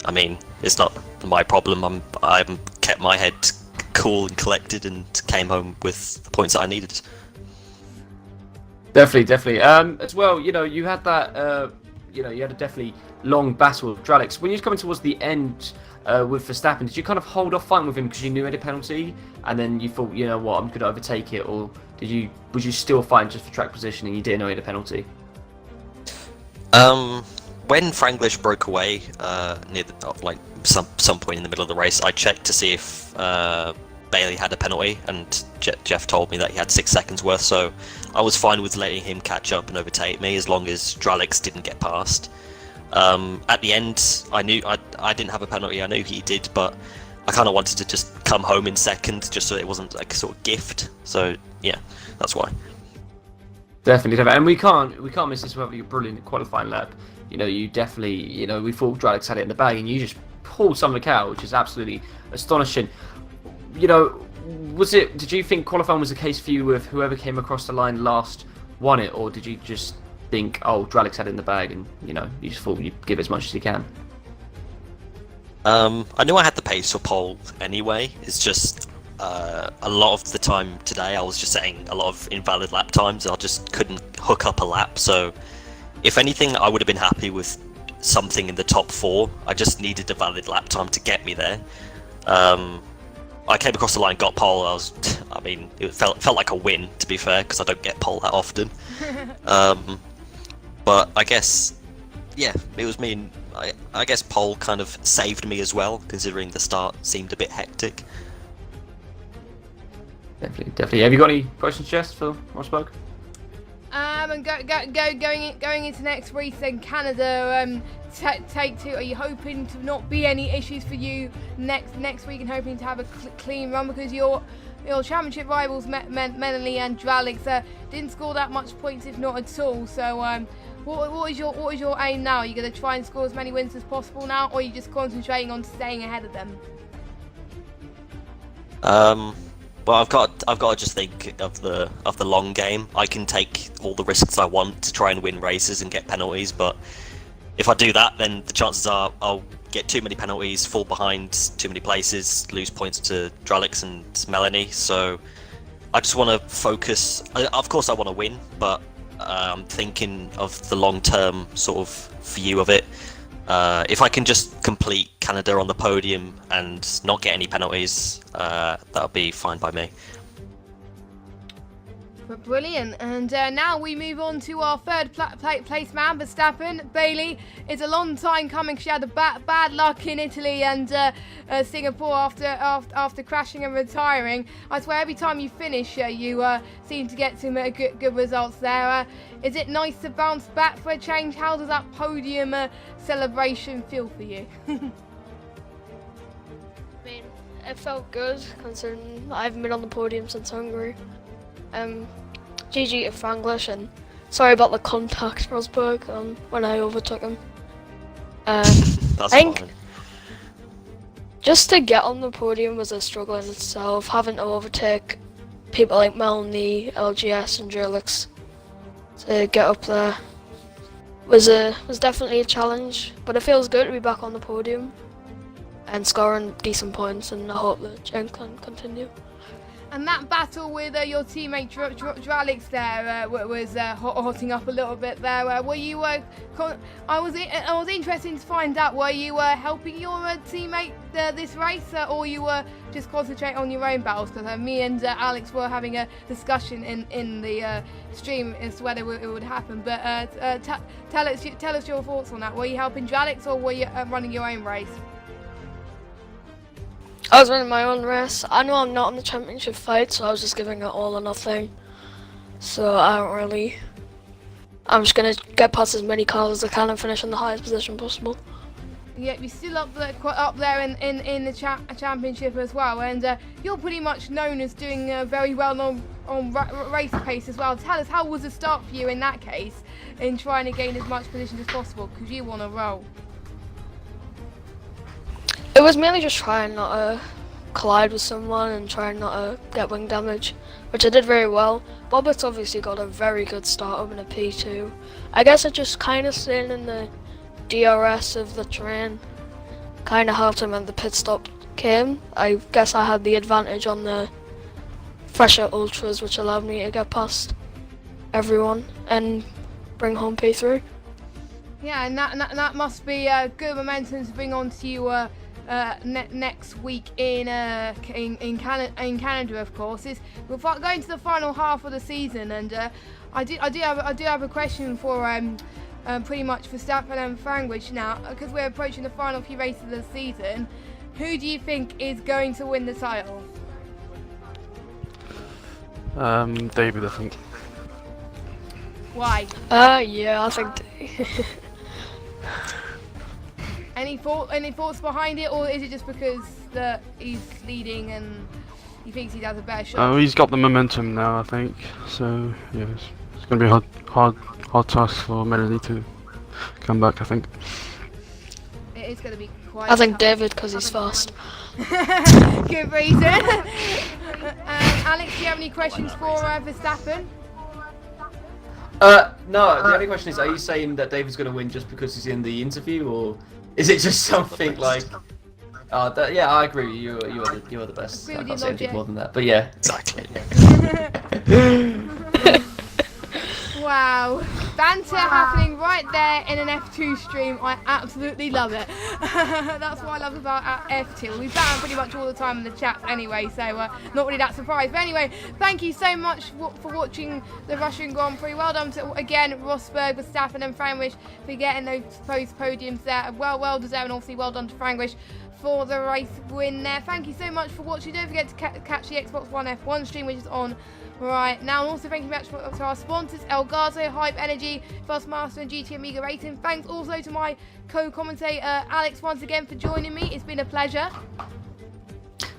I mean, it's not my problem. I kept my head cool and collected and came home with the points that I needed. Definitely. As well, you know, you had that, you had a definitely long battle with Dralix. When you were coming towards the end with Verstappen, did you kind of hold off fighting with him because you knew he had a penalty, and then you thought, you know what, I'm going to overtake it, or was you still fighting just for track position and you didn't know he had a penalty? When Franglish broke away near some point in the middle of the race, I checked to see if Bailey had a penalty, and Jeff told me that he had 6 seconds worth, so I was fine with letting him catch up and overtake me as long as Dralix didn't get past. At the end, I knew I didn't have a penalty. I knew he did, but I kind of wanted to just come home in second, just so it wasn't like a sort of gift. So yeah, that's why. Definitely, and we can't miss this without your brilliant qualifying lap. You know, you definitely, we thought Dralix had it in the bag, and you just pull something out, which is absolutely astonishing. You know, did you think qualifying was the case for you with whoever came across the line last won it, or did you just think, oh, Dralix had it in the bag, and you just thought you'd give as much as you can? I knew I had the pace for pole anyway. It's just a lot of the time today I was just setting a lot of invalid lap times. I just couldn't hook up a lap. So if anything, I would have been happy with something in the top 4. I just needed a valid lap time to get me there. I came across the line, got pole. It felt like a win, to be fair, because I don't get pole that often. But I guess, yeah, it was me. I guess pole kind of saved me as well, considering the start seemed a bit hectic. Definitely. Have you got any questions, Jess, for Rosberg? And going into next race in Canada, take 2. Are you hoping to not be any issues for you next week, and hoping to have a clean run, because your championship rivals Melanie and Dralix didn't score that much points, if not at all. So what is your aim now? Are you going to try and score as many wins as possible now, or are you just concentrating on staying ahead of them? Well, I've got to just think of the long game. I can take all the risks I want to try and win races and get penalties, but if I do that, then the chances are I'll get too many penalties, fall behind too many places, lose points to Dralix and Melanie. So I just want to focus. Of course, I want to win, but I'm thinking of the long-term sort of view of it. If I can just complete Canada on the podium and not get any penalties, that'll be fine by me. Brilliant. And now we move on to our third place man, Verstappen. Bailey, it's a long time coming. She had a bad luck in Italy and Singapore after crashing and retiring. I swear every time you finish, you seem to get some good results there. Is it nice to bounce back for a change? How does that podium celebration feel for you? I mean, it felt good considering I haven't been on the podium since Hungary. GG to Franglish, and sorry about the contact, Rosberg, when I overtook him. I think fine. Just to get on the podium was a struggle in itself. Having to overtake people like Melanie, LGS, and Dralix to get up there was definitely a challenge. But it feels good to be back on the podium and scoring decent points, and I hope that Jen can continue. And that battle with your teammate Dralix there was hotting up a little bit there. Were you? I was interested to find out. Were you helping your teammate this race, or you were just concentrating on your own battles? Because me and Alex were having a discussion in the stream as to whether it would happen. But tell us your thoughts on that. Were you helping Dralix, or were you running your own race? I was running my own race. I know I'm not in the championship fight, so I was just giving it all or nothing. So I'm just gonna get past as many cars as I can and finish in the highest position possible. Yeah, you're still up there in the championship as well, and you're pretty much known as doing very well on race pace as well. Tell us, how was the start for you in that case, in trying to gain as much position as possible, because you want to roll? It was mainly just trying not to collide with someone and trying not to get wing damage, which I did very well. Bobbitt's obviously got a very good start up in a P2. I guess it just kind of staying in the DRS of the terrain kind of helped him when the pit stop came. I guess I had the advantage on the fresher ultras, which allowed me to get past everyone and bring home P3. Yeah, and that must be good momentum to bring on to you next week in Canada, of course. We're going to the final half of the season, and I do have a question for pretty much for Verstappen and Franglish now, because we're approaching the final few races of the season. Who do you think is going to win the title? David, I think. Why? Yeah, I think. Any thoughts behind it, or is it just because he's leading and he thinks he has a better shot? Oh, he's got the momentum now, I think. So yeah, it's going to be a hard task for Melanie to come back, I think. It is going to be quite. I think tough. David, because he's fast. Good reason. Alex, do you have any questions for Verstappen? No, the only question is, are you saying that David's going to win just because he's in the interview, or is it just something like... yeah, I agree with you. You are the best. Agree I with can't your say anything logic. more than that. But yeah. Exactly. Wow, banter happening right there in an F2 stream. I absolutely love it. That's what I love about F2. We banter pretty much all the time in the chat anyway, so not really that surprised. But anyway, thank you so much for watching the Russian Grand Prix. Well done to, again, Rosberg, Verstappen and Franwish for getting those podiums there. Well deserved, and obviously well done to Franwish for the race win there. Thank you so much for watching. Don't forget to catch the Xbox One F1 stream, which is on right now. And also thank you very much to our sponsors, Elgato, Hype Energy, Fuzzmaster and GT Amiga Racing. Thanks also to my co-commentator Alex once again for joining me. It's been a pleasure.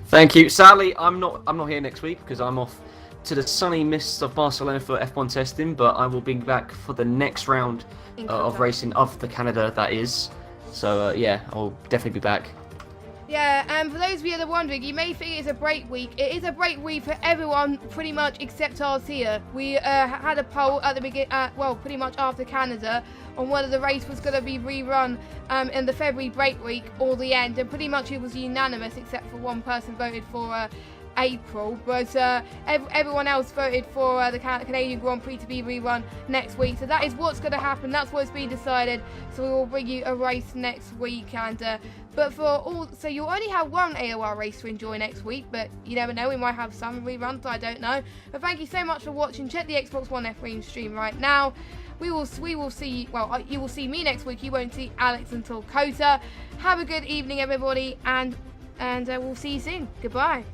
Thank you. Sadly, I'm not here next week because I'm off to the sunny mists of Barcelona for F1 testing, but I will be back for the next round of racing of the Canada, that is. So yeah, I'll definitely be back. Yeah, and for those of you that are wondering, you may think it's a break week. It is a break week for everyone, pretty much, except us here. We had a poll at the beginning, well, pretty much after Canada, on whether the race was going to be rerun in the February break week or the end, and pretty much it was unanimous, except for one person voted for April, but everyone else voted for the Canadian Grand Prix to be rerun next week. So that is what's going to happen. That's what's been decided. So we will bring you a race next week, and so you'll only have one AOR race to enjoy next week. But you never know, we might have some reruns. I don't know. But thank you so much for watching. Check the Xbox One F1 stream right now. We will see. Well, you will see me next week. You won't see Alex until Kota. Have a good evening, everybody, and we'll see you soon. Goodbye.